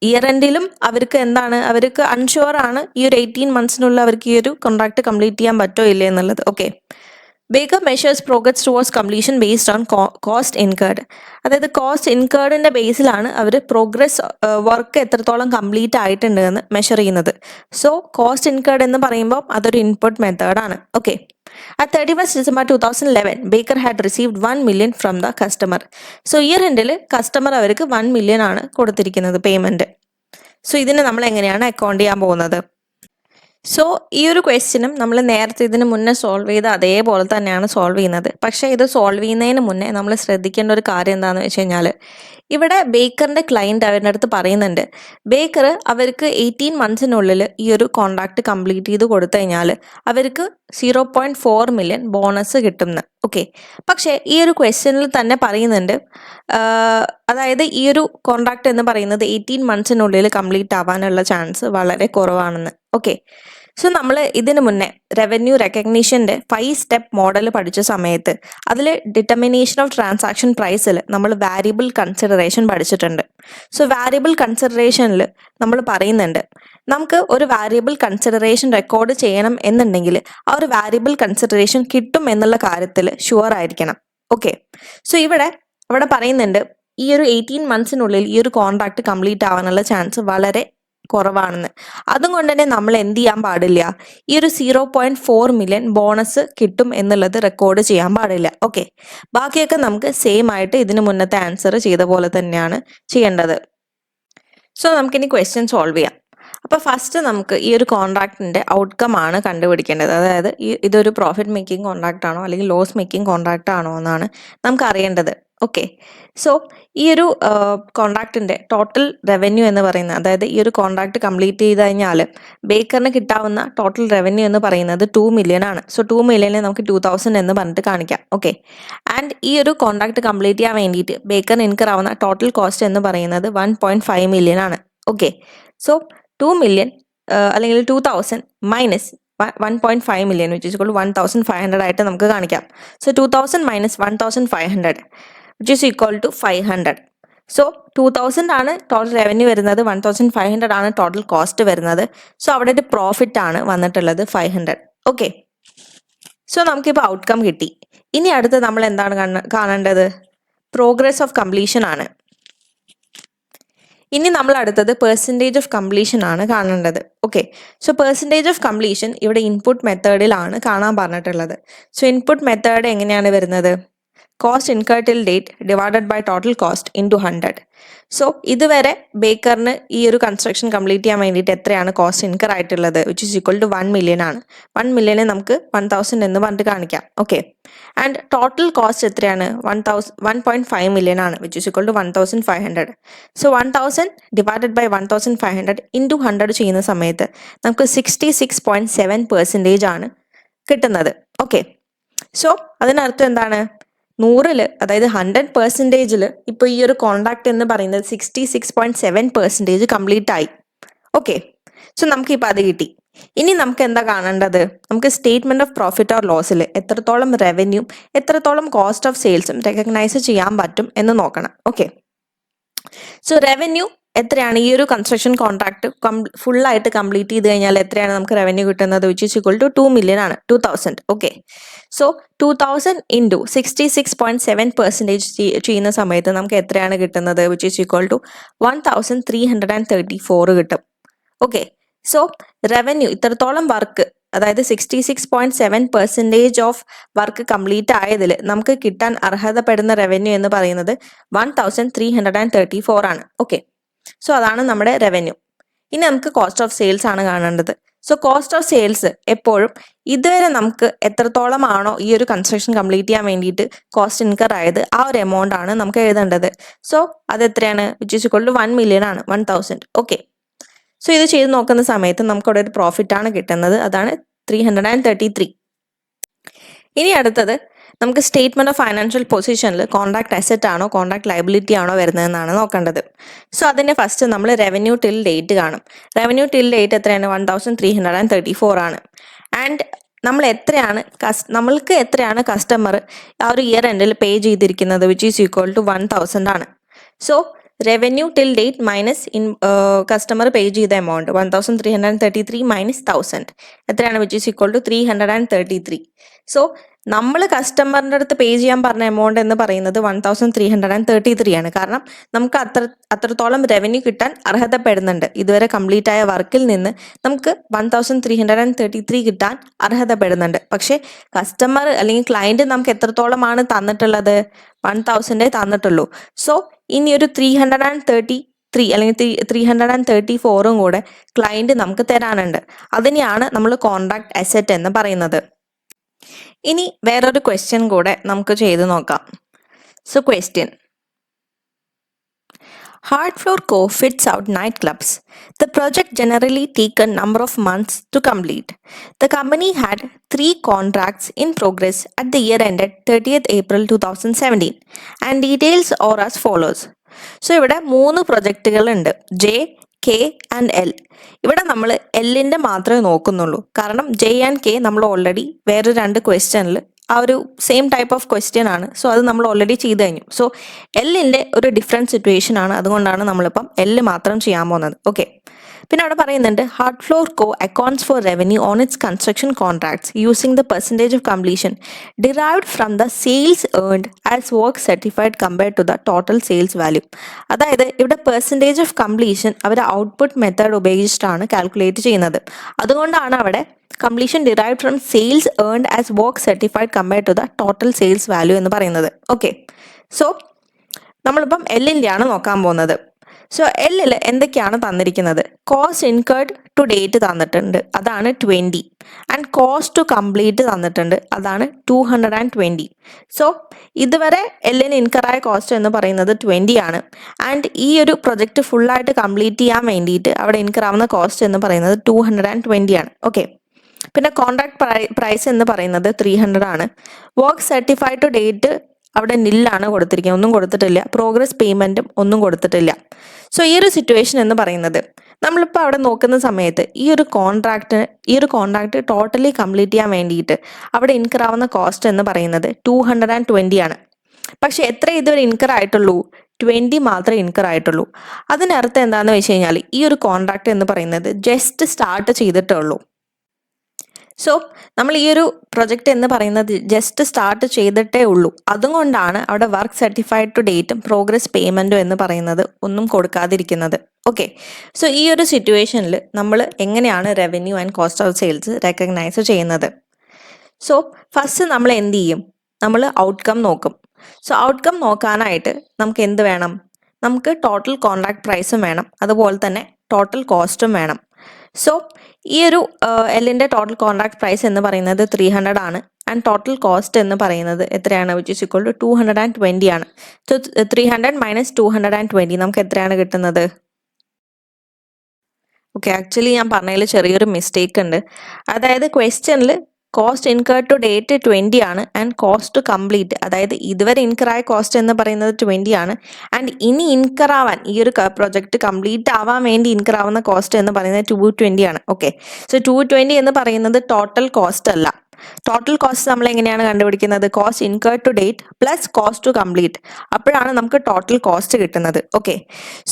year എൻഡിലും അവർക്ക് അൺഷുവർ ആണ് ഈ ഒരു 18 monthsനുള്ളിൽ അവർക്ക് ഈ ഒരു കോൺട്രാക്ട് കംപ്ലീറ്റ് ചെയ്യാൻ പറ്റോ ഇല്ലേ എന്നുള്ളത്. Okay, Baker measures progress towards completion based on cost incurred. അതായത് കോസ്റ്റ് ഇൻകേർഡിൻ്റെ ബേസിലാണ് അവർ പ്രോഗ്രസ് വർക്ക് എത്രത്തോളം കംപ്ലീറ്റ് ആയിട്ടുണ്ട് എന്ന് മെഷർ ചെയ്യുന്നത്. സോ കോസ്റ്റ് ഇൻകേർഡ് എന്ന് പറയുമ്പോൾ അതൊരു ഇൻപുട്ട് മെത്തേഡാണ്. Okay, at 31st December 2011, Baker had received 1 million from the customer. So year എൻഡിൽ കസ്റ്റമർ അവർക്ക് 1 million ആണ് കൊടുത്തിരിക്കുന്നത് പേയ്മെൻറ്റ്. സോ ഇതിനെ നമ്മൾ എങ്ങനെയാണ് അക്കൗണ്ട് ചെയ്യാൻ പോകുന്നത്? സോ ഈ ഒരു ക്വസ്റ്റ്യനും നമ്മൾ നേരത്തെ ഇതിന് മുന്നേ സോൾവ് ചെയ്ത അതേപോലെ തന്നെയാണ് സോൾവ് ചെയ്യുന്നത്. പക്ഷേ ഇത് സോൾവ് ചെയ്യുന്നതിന് മുന്നേ നമ്മൾ ശ്രദ്ധിക്കേണ്ട ഒരു കാര്യം എന്താണെന്ന് വെച്ച് കഴിഞ്ഞാൽ, ഇവിടെ ബേക്കറിൻ്റെ ക്ലയൻറ്റ് അവരുടെ അടുത്ത് പറയുന്നുണ്ട്, ബേക്കർ അവർക്ക് 18 monthsനുള്ളിൽ ഈ ഒരു കോൺട്രാക്ട് കംപ്ലീറ്റ് ചെയ്ത് കൊടുത്തു കഴിഞ്ഞാൽ അവർക്ക് 0.4 million ബോണസ് കിട്ടുമെന്ന്. ഓക്കെ, പക്ഷേ ഈ ഒരു ക്വസ്റ്റ്യനിൽ തന്നെ പറയുന്നുണ്ട്, അതായത് ഈ ഒരു കോൺട്രാക്ട് എന്ന് പറയുന്നത് 18 monthsനുള്ളിൽ കംപ്ലീറ്റ് ആവാനുള്ള ചാൻസ് വളരെ കുറവാണെന്ന്. ഓക്കെ, സോ നമ്മൾ ഇതിന് മുന്നേ റവന്യൂ റെക്കഗ്നീഷൻ്റെ 5 step മോഡൽ പഠിച്ച സമയത്ത് അതിൽ ഡിറ്റർമിനേഷൻ ഓഫ് ട്രാൻസാക്ഷൻ പ്രൈസിൽ നമ്മൾ വാരിയബിൾ കൺസിഡറേഷൻ പഠിച്ചിട്ടുണ്ട്. സോ വാരിയബിൾ കൺസിഡറേഷനിൽ നമ്മൾ പറയുന്നുണ്ട്, നമുക്ക് ഒരു വാരിയബിൾ കൺസിഡറേഷൻ റെക്കോർഡ് ചെയ്യണം എന്നുണ്ടെങ്കിൽ ആ ഒരു വാരിയബിൾ കൺസിഡറേഷൻ കിട്ടും എന്നുള്ള കാര്യത്തിൽ ഷുവർ ആയിരിക്കണം. ഓക്കെ, സോ അവിടെ പറയുന്നുണ്ട് ഈ ഒരു 18 monthsനുള്ളിൽ ഈ ഒരു കോൺട്രാക്ട് കംപ്ലീറ്റ് ആവാനുള്ള ചാൻസ് വളരെ കുറവാണെന്ന്. അതുകൊണ്ട് തന്നെ നമ്മൾ എന്ത് ചെയ്യാൻ പാടില്ല, ഈ ഒരു 0.4 million ബോണസ് കിട്ടും എന്നുള്ളത് റെക്കോർഡ് ചെയ്യാൻ പാടില്ല. ഓക്കെ, ബാക്കിയൊക്കെ നമുക്ക് സെയിം ആയിട്ട് ഇതിന് മുന്നത്തെ ആൻസർ ചെയ്ത പോലെ തന്നെയാണ് ചെയ്യേണ്ടത്. സോ നമുക്കിനി ക്വസ്റ്റ്യൻ സോൾവ് ചെയ്യാം. അപ്പോൾ ഫസ്റ്റ് നമുക്ക് ഈ ഒരു കോൺട്രാക്റ്റിൻ്റെ ഔട്ട്കം ആണ് കണ്ടുപിടിക്കേണ്ടത്. അതായത് ഇതൊരു പ്രോഫിറ്റ് മേക്കിംഗ് കോൺട്രാക്റ്റ് ആണോ അല്ലെങ്കിൽ ലോസ് മേക്കിംഗ് കോൺട്രാക്റ്റ് ആണോ എന്നാണ് നമുക്ക് അറിയേണ്ടത്. ഓക്കെ, സോ ഈ ഒരു കോൺട്രാക്റ്റിൻ്റെ ടോട്ടൽ റവന്യൂ എന്ന് പറയുന്നത്, അതായത് ഈ ഒരു കോൺട്രാക്ട് കംപ്ലീറ്റ് ചെയ്ത് കഴിഞ്ഞാൽ ബേക്കറിന് കിട്ടാവുന്ന ടോട്ടൽ റവന്യൂ എന്ന് പറയുന്നത് 2 million ആണ്. സോ 2 million നമുക്ക് 2000 എന്ന് പറഞ്ഞിട്ട് കാണിക്കാം. ഓക്കെ, ആൻഡ് ഈ ഒരു കോൺട്രാക്ട് കംപ്ലീറ്റ് ചെയ്യാൻ വേണ്ടിയിട്ട് ബേക്കറിന് ഇൻകർ ആവുന്ന ടോട്ടൽ കോസ്റ്റ് എന്ന് പറയുന്നത് 1.5 million ആണ്. ഓക്കെ. സോ 2 മില്യൺ അല്ലെങ്കിൽ 2000 minus 1.5 million which is equal to 1500 ആയിട്ട് നമുക്ക് കാണിക്കാം. So 2000 minus 1500 which is equal to 500. So 2000 ആണ് ടോട്ടൽ റവന്യൂ വരുന്നത്, 1500 ആണ് ടോട്ടൽ കോസ്റ്റ് വരുന്നത്. സോ അവിടെ ഒരു പ്രോഫിറ്റ് ആണ് വന്നിട്ടുള്ളത് 500. ഓക്കെ. സോ നമുക്കിപ്പോൾ ഔട്ട്കം കിട്ടി. ഇനി അടുത്ത് നമ്മൾ എന്താണ് കാണേണ്ടത്? പ്രോഗ്രസ് ഓഫ് കംപ്ലീഷൻ ആണ്. ഇനി നമ്മൾ അടുത്തത് പെർസെൻറ്റേജ് ഓഫ് കംപ്ലീഷൻ ആണ് കാണേണ്ടത്. Okay. So percentage of completion ഇവിടെ ഇൻപുട്ട് മെത്തേഡിലാണ് കാണാൻ പറഞ്ഞിട്ടുള്ളത്. സോ ഇൻപുട്ട് മെത്തേഡ് എങ്ങനെയാണ് വരുന്നത്? Cost incurred till date divided by total cost into 100. So ഇതുവരെ ബേക്കറിന് ഈ ഒരു കൺസ്ട്രക്ഷൻ കംപ്ലീറ്റ് ചെയ്യാൻ വേണ്ടിയിട്ട് എത്രയാണ് കോസ്റ്റ് ഇൻകർ ആയിട്ടുള്ളത്? Which is equal to 1 million ആണ്. 1 മില്യനെ നമുക്ക് 1000 എന്ന് പറഞ്ഞിട്ട് കാണിക്കാം. ഓക്കെ. ആൻഡ് ടോട്ടൽ കോസ്റ്റ് എത്രയാണ്? 1.5 മില്യൺ ആണ്, which is equal to 1500. So 1000 divided by 1500 into 100 ചെയ്യുന്ന സമയത്ത് നമുക്ക് 66.7% ആണ് കിട്ടുന്നത്. ഓക്കെ. സോ അതിനർത്ഥം എന്താണ്? 100-ൽ അതായത് 100%-ൽ ഇപ്പോൾ ഈ ഒരു കോൺട്രാക്ട് എന്ന് പറയുന്നത് 66.7% കംപ്ലീറ്റ് ആയി. ഓക്കെ. സോ നമുക്കിപ്പോൾ അത് കിട്ടി. ഇനി നമുക്ക് എന്താ കാണേണ്ടത്? നമുക്ക് സ്റ്റേറ്റ്മെന്റ് ഓഫ് പ്രോഫിറ്റ് ഓർ ലോസിൽ എത്രത്തോളം റവന്യൂ എത്രത്തോളം കോസ്റ്റ് ഓഫ് സെയിൽസും റെക്കഗ്നൈസ് ചെയ്യാൻ പറ്റും എന്ന് നോക്കണം. ഓക്കെ. സോ റവന്യൂ എത്രയാണ്? ഈ ഒരു കൺസ്ട്രക്ഷൻ കോൺട്രാക്ട് ഫുള്ളായിട്ട് കംപ്ലീറ്റ് ചെയ്ത് കഴിഞ്ഞാൽ എത്രയാണ് നമുക്ക് റവന്യൂ കിട്ടുന്നത്? Which is equal to 2 million ആണ്. 2000. ഓക്കെ. സോ 2000 ഇൻറ്റു 66.7% ചെയ്യുന്ന സമയത്ത് നമുക്ക് എത്രയാണ് കിട്ടുന്നത്? വിച്ച് ഈസ് ഈക്വൽ ടു 1334 കിട്ടും. ഓക്കെ. സോ റവന്യൂ ഇത്രത്തോളം വർക്ക്, അതായത് 66.7% ഓഫ് വർക്ക് കംപ്ലീറ്റ് ആയതിൽ നമുക്ക് കിട്ടാൻ അർഹതപ്പെടുന്ന റവന്യൂ എന്ന് പറയുന്നത് 1334 ആണ്. ഓക്കെ. സോ അതാണ് നമ്മുടെ റവന്യൂ. ഇനി നമുക്ക് കോസ്റ്റ് ഓഫ് സെയിൽസ് ആണ് കാണേണ്ടത്. സോ കോസ്റ്റ് ഓഫ് സെയിൽസ് എപ്പോഴും ഇതുവരെ നമുക്ക് എത്രത്തോളം ആണോ ഈ ഒരു കൺസ്ട്രക്ഷൻ കംപ്ലീറ്റ് ചെയ്യാൻ വേണ്ടിയിട്ട് കോസ്റ്റ് ഇൻകർ ആയത് ആ ഒരു എമൗണ്ട് ആണ് നമുക്ക് എഴുതേണ്ടത്. സോ അത് എത്രയാണ്? Which is equal to 1 million ആണ്, 1000. ഓക്കെ. സോ ഇത് ചെയ്ത് നോക്കുന്ന സമയത്ത് നമുക്കവിടെ ഒരു പ്രോഫിറ്റ് ആണ് കിട്ടുന്നത്, അതാണ് 333. ഇനി അടുത്തത് നമുക്ക് സ്റ്റേറ്റ്മെന്റ് ഓഫ് ഫൈനാൻഷ്യൽ പൊസിഷനിൽ കോൺട്രാക്ട് അസറ്റ് ആണോ കോൺട്രാക്ട് ലയബിലിറ്റി ആണോ വരുന്നതെന്നാണ് നോക്കേണ്ടത്. സോ അതിന് ഫസ്റ്റ് നമ്മൾ റവന്യൂ ടിൽ ഡേറ്റ് കാണും. റവന്യൂ ടിൽ ഡേറ്റ് എത്രയാണ്? 1334 ആണ്. ആൻഡ് നമ്മൾക്ക് എത്രയാണ് കസ്റ്റമർ ആ ഒരു ഇയർ എൻഡിൽ പേ ചെയ്തിരിക്കുന്നത്? വിച്ച് ഈസ് ഈക്വൽ ടു 1000 ആണ്. So revenue till date minus customer pay ചെയ്ത എമൗണ്ട് 1333 മൈനസ് 1000 എത്രയാണ്? Which is equal to 333. So നമ്മൾ കസ്റ്റമറിൻ്റെ അടുത്ത് പേ ചെയ്യാൻ പറഞ്ഞ എമൗണ്ട് എന്ന് പറയുന്നത് 1333 ആണ്. കാരണം നമുക്ക് അത്രത്തോളം റവന്യൂ കിട്ടാൻ അർഹതപ്പെടുന്നുണ്ട്. ഇതുവരെ കംപ്ലീറ്റ് ആയ വർക്കിൽ നിന്ന് നമുക്ക് 1333 കിട്ടാൻ അർഹതപ്പെടുന്നുണ്ട്. പക്ഷേ കസ്റ്റമർ അല്ലെങ്കിൽ ക്ലയൻറ്റ് നമുക്ക് എത്രത്തോളമാണ് തന്നിട്ടുള്ളത്? 1000 തന്നിട്ടുള്ളൂ. സോ ഇനി ഒരു 333 അല്ലെങ്കിൽ 334 കൂടെ ക്ലയൻറ്റ് നമുക്ക് തരാനുണ്ട്. അതിനെയാണ് നമ്മൾ കോൺട്രാക്ട് അസറ്റ് എന്ന് പറയുന്നത്. ഇനി വേറൊരു ക്വസ്റ്റ്യൻ കൂടെ നമുക്ക് ചെയ്ത് നോക്കാം. So question: Hardfloor Co. fits out nightclubs. The project generally take a number of months to complete. The company had 3 contracts in progress at the year ended 30th April 2017 and details are as follows. So ഇവിടെ 3 പ്രൊജക്റ്റുകളുണ്ട്, J, K and L. ഇവിടെ നമ്മൾ എല്ലിൻ്റെ മാത്രമേ നോക്കുന്നുള്ളൂ. കാരണം J and K നമ്മൾ already വേറെ 2 ക്വസ്റ്റ്യനിൽ ആ ഒരു സെയിം ടൈപ്പ് ഓഫ് ക്വസ്റ്റ്യൻ ആണ്. സോ അത് നമ്മൾ ഓൾറെഡി ചെയ്ത് കഴിഞ്ഞു. സോ എല്ലിൻ്റെ ഒരു ഡിഫറെൻറ്റ് സിറ്റുവേഷൻ ആണ്, അതുകൊണ്ടാണ് നമ്മളിപ്പം എല്ല് മാത്രം ചെയ്യാൻ പോകുന്നത്. ഓക്കെ. പിന്നെ അവിടെ പറയുന്നുണ്ട് Hardfloor Co accounts for revenue on its construction contracts using the percentage of completion derived from the sales earned as work certified compared to the total sales value. അതായത് ഇവിടെ പെർസെൻറ്റേജ് ഓഫ് കംപ്ലീഷൻ അവർ output method ഉപയോഗിച്ചിട്ടാണ് calculate ചെയ്യുന്നത്. അതുകൊണ്ടാണ് അവിടെ completion derived from sales earned as work certified compared to the total sales value എന്ന് പറയുന്നത്. Okay. So നമ്മളിപ്പം എല്ലിൻ്റെയാണ് നോക്കാൻ പോകുന്നത്. സോ എല്ലിൽ എന്തൊക്കെയാണ് തന്നിരിക്കുന്നത്? കോസ്റ്റ് ഇൻകേർഡ് ടു ഡേറ്റ് തന്നിട്ടുണ്ട്, അതാണ് 20. ആൻഡ് കോസ്റ്റ് ടു കംപ്ലീറ്റ് തന്നിട്ടുണ്ട്, അതാണ് 220. സോ ഇതുവരെ എല്ലിന് ഇൻകറായ കോസ്റ്റ് എന്ന് പറയുന്നത് 20 ആണ്. ആൻഡ് ഈ ഒരു പ്രൊജക്റ്റ് ഫുള്ളായിട്ട് കംപ്ലീറ്റ് ചെയ്യാൻ വേണ്ടിയിട്ട് അവിടെ ഇൻകറാവുന്ന കോസ്റ്റ് എന്ന് പറയുന്നത് 220 ആണ്. ഓക്കെ. പിന്നെ കോൺട്രാക്ട് പ്രൈസ് എന്ന് പറയുന്നത് 300 ആണ്. വർക്ക് സർട്ടിഫൈഡ് ടു ഡേറ്റ് അവിടെ നില്ലാണ് കൊടുത്തിരിക്കുന്നത്, ഒന്നും കൊടുത്തിട്ടില്ല. പ്രോഗ്രസ് പേയ്മെൻറ്റും ഒന്നും കൊടുത്തിട്ടില്ല. സോ ഈ ഒരു സിറ്റുവേഷൻ എന്ന് പറയുന്നത് നമ്മളിപ്പോൾ അവിടെ നോക്കുന്ന സമയത്ത് ഈ ഒരു കോൺട്രാക്ട് ടോട്ടലി കംപ്ലീറ്റ് ചെയ്യാൻ വേണ്ടിയിട്ട് അവിടെ ഇൻകർ ആവുന്ന കോസ്റ്റ് എന്ന് പറയുന്നത് 220 ആണ്. പക്ഷെ എത്ര ഇതുവരെ ഇൻകർ ആയിട്ടുള്ളൂ? 20 മാത്രമേ ഇൻകർ ആയിട്ടുള്ളൂ. അതിനർത്ഥം എന്താണെന്ന് വെച്ച് കഴിഞ്ഞാൽ ഈ ഒരു കോൺട്രാക്ട് എന്ന് പറയുന്നത് ജസ്റ്റ് സ്റ്റാർട്ട് ചെയ്തിട്ടേ ഉള്ളൂ. സോ നമ്മൾ ഈ ഒരു പ്രൊജക്റ്റ് എന്ന് പറയുന്നത് ജസ്റ്റ് സ്റ്റാർട്ട് ചെയ്തിട്ടേ ഉള്ളൂ. അതുകൊണ്ടാണ് അവിടെ വർക്ക് സർട്ടിഫൈഡ് ടു ഡേറ്റും പ്രോഗ്രസ് പേയ്മെൻറ്റും എന്ന് പറയുന്നത് ഒന്നും കൊടുക്കാതിരിക്കുന്നത്. ഓക്കെ, സോ ഈ ഒരു സിറ്റുവേഷനിൽ നമ്മൾ എങ്ങനെയാണ് revenue and cost of sales recognise ചെയ്യുന്നത്? സോ ഫസ്റ്റ് നമ്മൾ എന്ത് ചെയ്യും? നമ്മൾ ഔട്ട്കം നോക്കും. സോ ഔട്ട്കം നോക്കാനായിട്ട് നമുക്ക് എന്ത് വേണം? നമുക്ക് ടോട്ടൽ കോൺട്രാക്ട് പ്രൈസും വേണം, അതുപോലെ തന്നെ ടോട്ടൽ കോസ്റ്റും വേണം. സോ ഈ ഒരു എല്ലിൻ്റെ ടോട്ടൽ കോൺട്രാക്ട് പ്രൈസ് എന്ന് പറയുന്നത് 300 ആണ്. ആൻഡ് ടോട്ടൽ കോസ്റ്റ് എന്ന് പറയുന്നത് എത്രയാണ്? വിച്ച് ഇസ് ഇക്വൽ ടു 220 ആണ്. സോ 300 മൈനസ് 220 നമുക്ക് എത്രയാണ് കിട്ടുന്നത്? ഓക്കെ, ആക്ച്വലി ഞാൻ പറഞ്ഞതിൽ ചെറിയൊരു മിസ്റ്റേക്ക് ഉണ്ട്. അതായത് ക്വസ്റ്റ്യനിൽ കോസ്റ്റ് ഇൻകർ ടു ഡേറ്റ് 20 ആണ് ആൻഡ് കോസ്റ്റ് ടു കംപ്ലീറ്റ്, അതായത് ഇതുവരെ ഇൻകർ ആയ കോസ്റ്റ് എന്ന് പറയുന്നത് 20 ആണ്. ആൻഡ് ഇനി ഇൻകർ ആവാൻ ഈ ഒരു പ്രൊജക്റ്റ് കംപ്ലീറ്റ് ആവാൻ വേണ്ടി ഇൻകർ ആവുന്ന കോസ്റ്റ് എന്ന് പറയുന്നത് 220 ആണ്. ഓക്കെ, സോ 220 എന്ന് പറയുന്നത് ടോട്ടൽ കോസ്റ്റ് അല്ല. ടോട്ടൽ കോസ്റ്റ് നമ്മൾ എങ്ങനെയാണ് കണ്ടുപിടിക്കുന്നത്? Cost incur to date plus cost to complete, അപ്പോഴാണ് നമുക്ക് ടോട്ടൽ കോസ്റ്റ് കിട്ടുന്നത്. ഓക്കെ,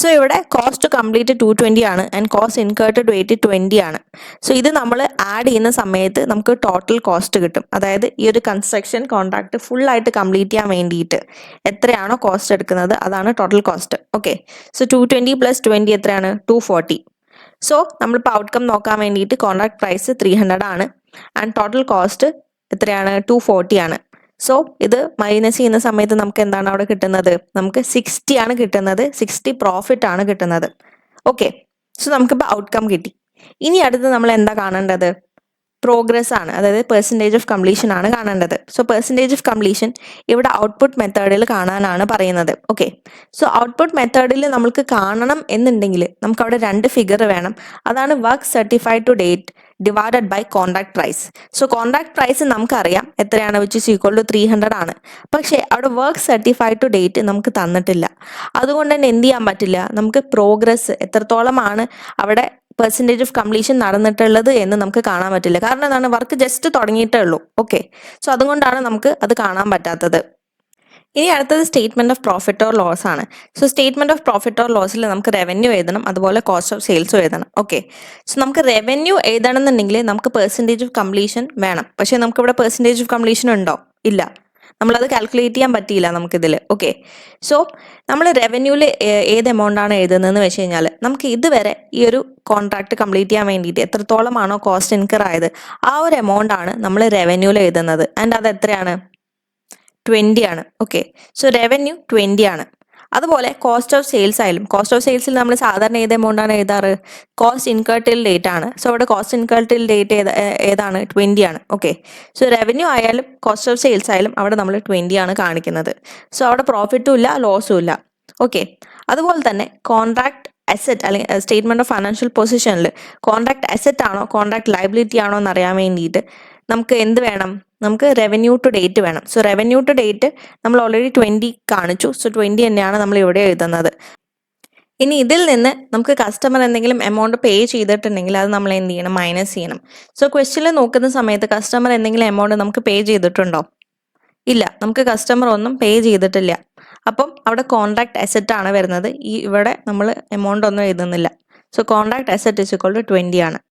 സോ ഇവിടെ കോസ്റ്റ് ടു കംപ്ലീറ്റ് 220 ആണ് and cost incur to date 20 ആണ്. സോ ഇത് നമ്മൾ ആഡ് ചെയ്യുന്ന സമയത്ത് നമുക്ക് ടോട്ടൽ കോസ്റ്റ് കിട്ടും. അതായത് ഈ ഒരു കൺസ്ട്രക്ഷൻ കോൺട്രാക്ട് ഫുള്ളായിട്ട് കംപ്ലീറ്റ് ചെയ്യാൻ വേണ്ടിയിട്ട് എത്രയാണോ കോസ്റ്റ് എടുക്കുന്നത് അതാണ് total cost. Okay, so 220 plus 20 എത്രയാണ്? 240. സോ നമ്മളിപ്പോൾ ഔട്ട്കം നോക്കാൻ വേണ്ടിയിട്ട് കോൺട്രാക്ട് പ്രൈസ് 300 ആണ് ആൻഡ് ടോട്ടൽ കോസ്റ്റ് എത്രയാണ്? 240 ആണ്. സോ ഇത് മൈനസ് ചെയ്യുന്ന സമയത്ത് നമുക്ക് എന്താണ് അവിടെ കിട്ടുന്നത്? നമുക്ക് 60 ആണ് കിട്ടുന്നത്. 60 പ്രോഫിറ്റ് ആണ് കിട്ടുന്നത്. ഓക്കെ, സോ നമുക്കിപ്പോൾ ഔട്ട്കം കിട്ടി. ഇനി അടുത്ത് നമ്മൾ എന്താ കാണേണ്ടത്? പ്രോഗ്രസ് ആണ്, അതായത് പെർസെൻറ്റേജ് ഓഫ് കംപ്ലീഷൻ ആണ് കാണേണ്ടത്. സോ പെർസെൻറ്റേജ് ഓഫ് കംപ്ലീഷൻ ഇവിടെ ഔട്ട്പുട്ട് മെത്തേഡിൽ കാണാനാണ് പറയുന്നത്. ഓക്കെ, സോ ഔട്ട്പുട്ട് മെത്തേഡിൽ നമുക്ക് കാണണം എന്നുണ്ടെങ്കിൽ നമുക്ക് അവിടെ 2 ഫിഗർ വേണം. അതാണ് work certified to date divided by contract price. So contract price നമുക്കറിയാം എത്രയാണ്? വിച്ച് ഇസ് ഈക്വൽ ടു 300 ആണ്. പക്ഷേ അവിടെ വർക്ക് സർട്ടിഫൈഡ് ടു ഡേറ്റ് നമുക്ക് തന്നിട്ടില്ല. അതുകൊണ്ട് തന്നെ എന്ത് ചെയ്യാൻ പറ്റില്ല? നമുക്ക് പ്രോഗ്രസ് എത്രത്തോളമാണ് അവിടെ പെർസെൻറ്റേജ് ഓഫ് കംപ്ലീഷൻ നടന്നിട്ടുള്ളത് എന്ന് നമുക്ക് കാണാൻ പറ്റില്ല. കാരണം എന്താണ്? വർക്ക് ജസ്റ്റ് തുടങ്ങിയിട്ടേ ഉള്ളൂ. ഓക്കെ, സോ അതുകൊണ്ടാണ് നമുക്ക് അത് കാണാൻ പറ്റാത്തത്. ഇനി അടുത്തത് statement of profit or loss ആണ്. So statement of profit or ലോസിൽ നമുക്ക് റവന്യൂ എഴുതണം, അതുപോലെ കോസ്റ്റ് ഓഫ് സെയിൽസും എഴുതണം. ഓക്കെ, സോ നമുക്ക് റവന്യൂ എഴുതണം എന്നുണ്ടെങ്കിൽ നമുക്ക് പെർസെൻറ്റേജ് ഓഫ് കംപ്ലീഷൻ വേണം. പക്ഷേ നമുക്കിവിടെ പെർസെൻറ്റേജ് ഓഫ് കംപ്ലീഷൻ ഉണ്ടോ? ഇല്ല, നമ്മളത് കാൽക്കുലേറ്റ് ചെയ്യാൻ പറ്റിയില്ല നമുക്കിതിൽ. ഓക്കെ, സോ നമ്മൾ റവന്യൂവിൽ ഏത് എമൗണ്ട് ആണ് എഴുതുന്നതെന്ന് വെച്ച് കഴിഞ്ഞാൽ നമുക്ക് ഇതുവരെ ഈ ഒരു കോൺട്രാക്ട് കംപ്ലീറ്റ് ചെയ്യാൻ വേണ്ടിയിട്ട് എത്രത്തോളമാണോ കോസ്റ്റ് ഇൻകർ ആയത് ആ ഒരു എമൗണ്ട് ആണ് നമ്മൾ റവന്യൂവിൽ എഴുതുന്നത്. ആൻഡ് അത് എത്രയാണ്? 20 ആണ്. ഓക്കെ, സോ റവന്യൂ 20 ആണ്. അതുപോലെ കോസ്റ്റ് ഓഫ് സെയിൽസ് ആയാലും, കോസ്റ്റ് ഓഫ് സെയിൽസിൽ നമ്മൾ സാധാരണ ഏത് എമൗണ്ട് ആണ് എഴുതാറ്? കോസ്റ്റ് ഇൻകർ ടിൽ ഡേറ്റ് ആണ്. സോ അവിടെ കോസ്റ്റ് ഇൻകർ ടിൽ ഡേറ്റ് ഏതാണ്? 20 ആണ്. ഓക്കെ, സോ റവന്യൂ ആയാലും കോസ്റ്റ് ഓഫ് സെയിൽസ് ആയാലും അവിടെ നമ്മൾ 20 ആണ് കാണിക്കുന്നത്. സോ അവിടെ പ്രോഫിറ്റും ഇല്ല, ലോസും ഇല്ല. ഓക്കെ, അതുപോലെ തന്നെ കോൺട്രാക്ട് അസറ്റ് അല്ലെങ്കിൽ സ്റ്റേറ്റ്മെന്റ് ഓഫ് ഫൈനാൻഷ്യൽ പൊസിഷനിൽ കോൺട്രാക്ട് അസറ്റ് ആണോ കോൺട്രാക്ട് ലയബിലിറ്റി ആണോ എന്ന് അറിയാൻ വേണ്ടിയിട്ട് നമുക്ക് എന്ത് വേണം? നമുക്ക് റവന്യൂ ടു ഡേറ്റ് വേണം. സോ റവന്യൂ ടു ഡേറ്റ് നമ്മൾ ഓൾറെഡി 20 കാണിച്ചു. സോ 20 തന്നെയാണ് നമ്മൾ ഇവിടെ എഴുതുന്നത്. ഇനി ഇതിൽ നിന്ന് നമുക്ക് കസ്റ്റമർ എന്തെങ്കിലും എമൗണ്ട് പേ ചെയ്തിട്ടുണ്ടെങ്കിൽ അത് നമ്മൾ എന്ത് ചെയ്യണം? മൈനസ് ചെയ്യണം. സോ ക്വസ്റ്റ്യനിൽ നോക്കുന്ന സമയത്ത് കസ്റ്റമർ എന്തെങ്കിലും എമൗണ്ട് നമുക്ക് പേ ചെയ്തിട്ടുണ്ടോ? ഇല്ല, നമുക്ക് കസ്റ്റമർ ഒന്നും പേ ചെയ്തിട്ടില്ല. അപ്പം അവിടെ കോൺട്രാക്ട് അസറ്റ് ആണ് വരുന്നത്. ഇവിടെ നമ്മൾ എമൗണ്ട് ഒന്നും എഴുതുന്നില്ല. So contract asset is equal to 20 ആണ്.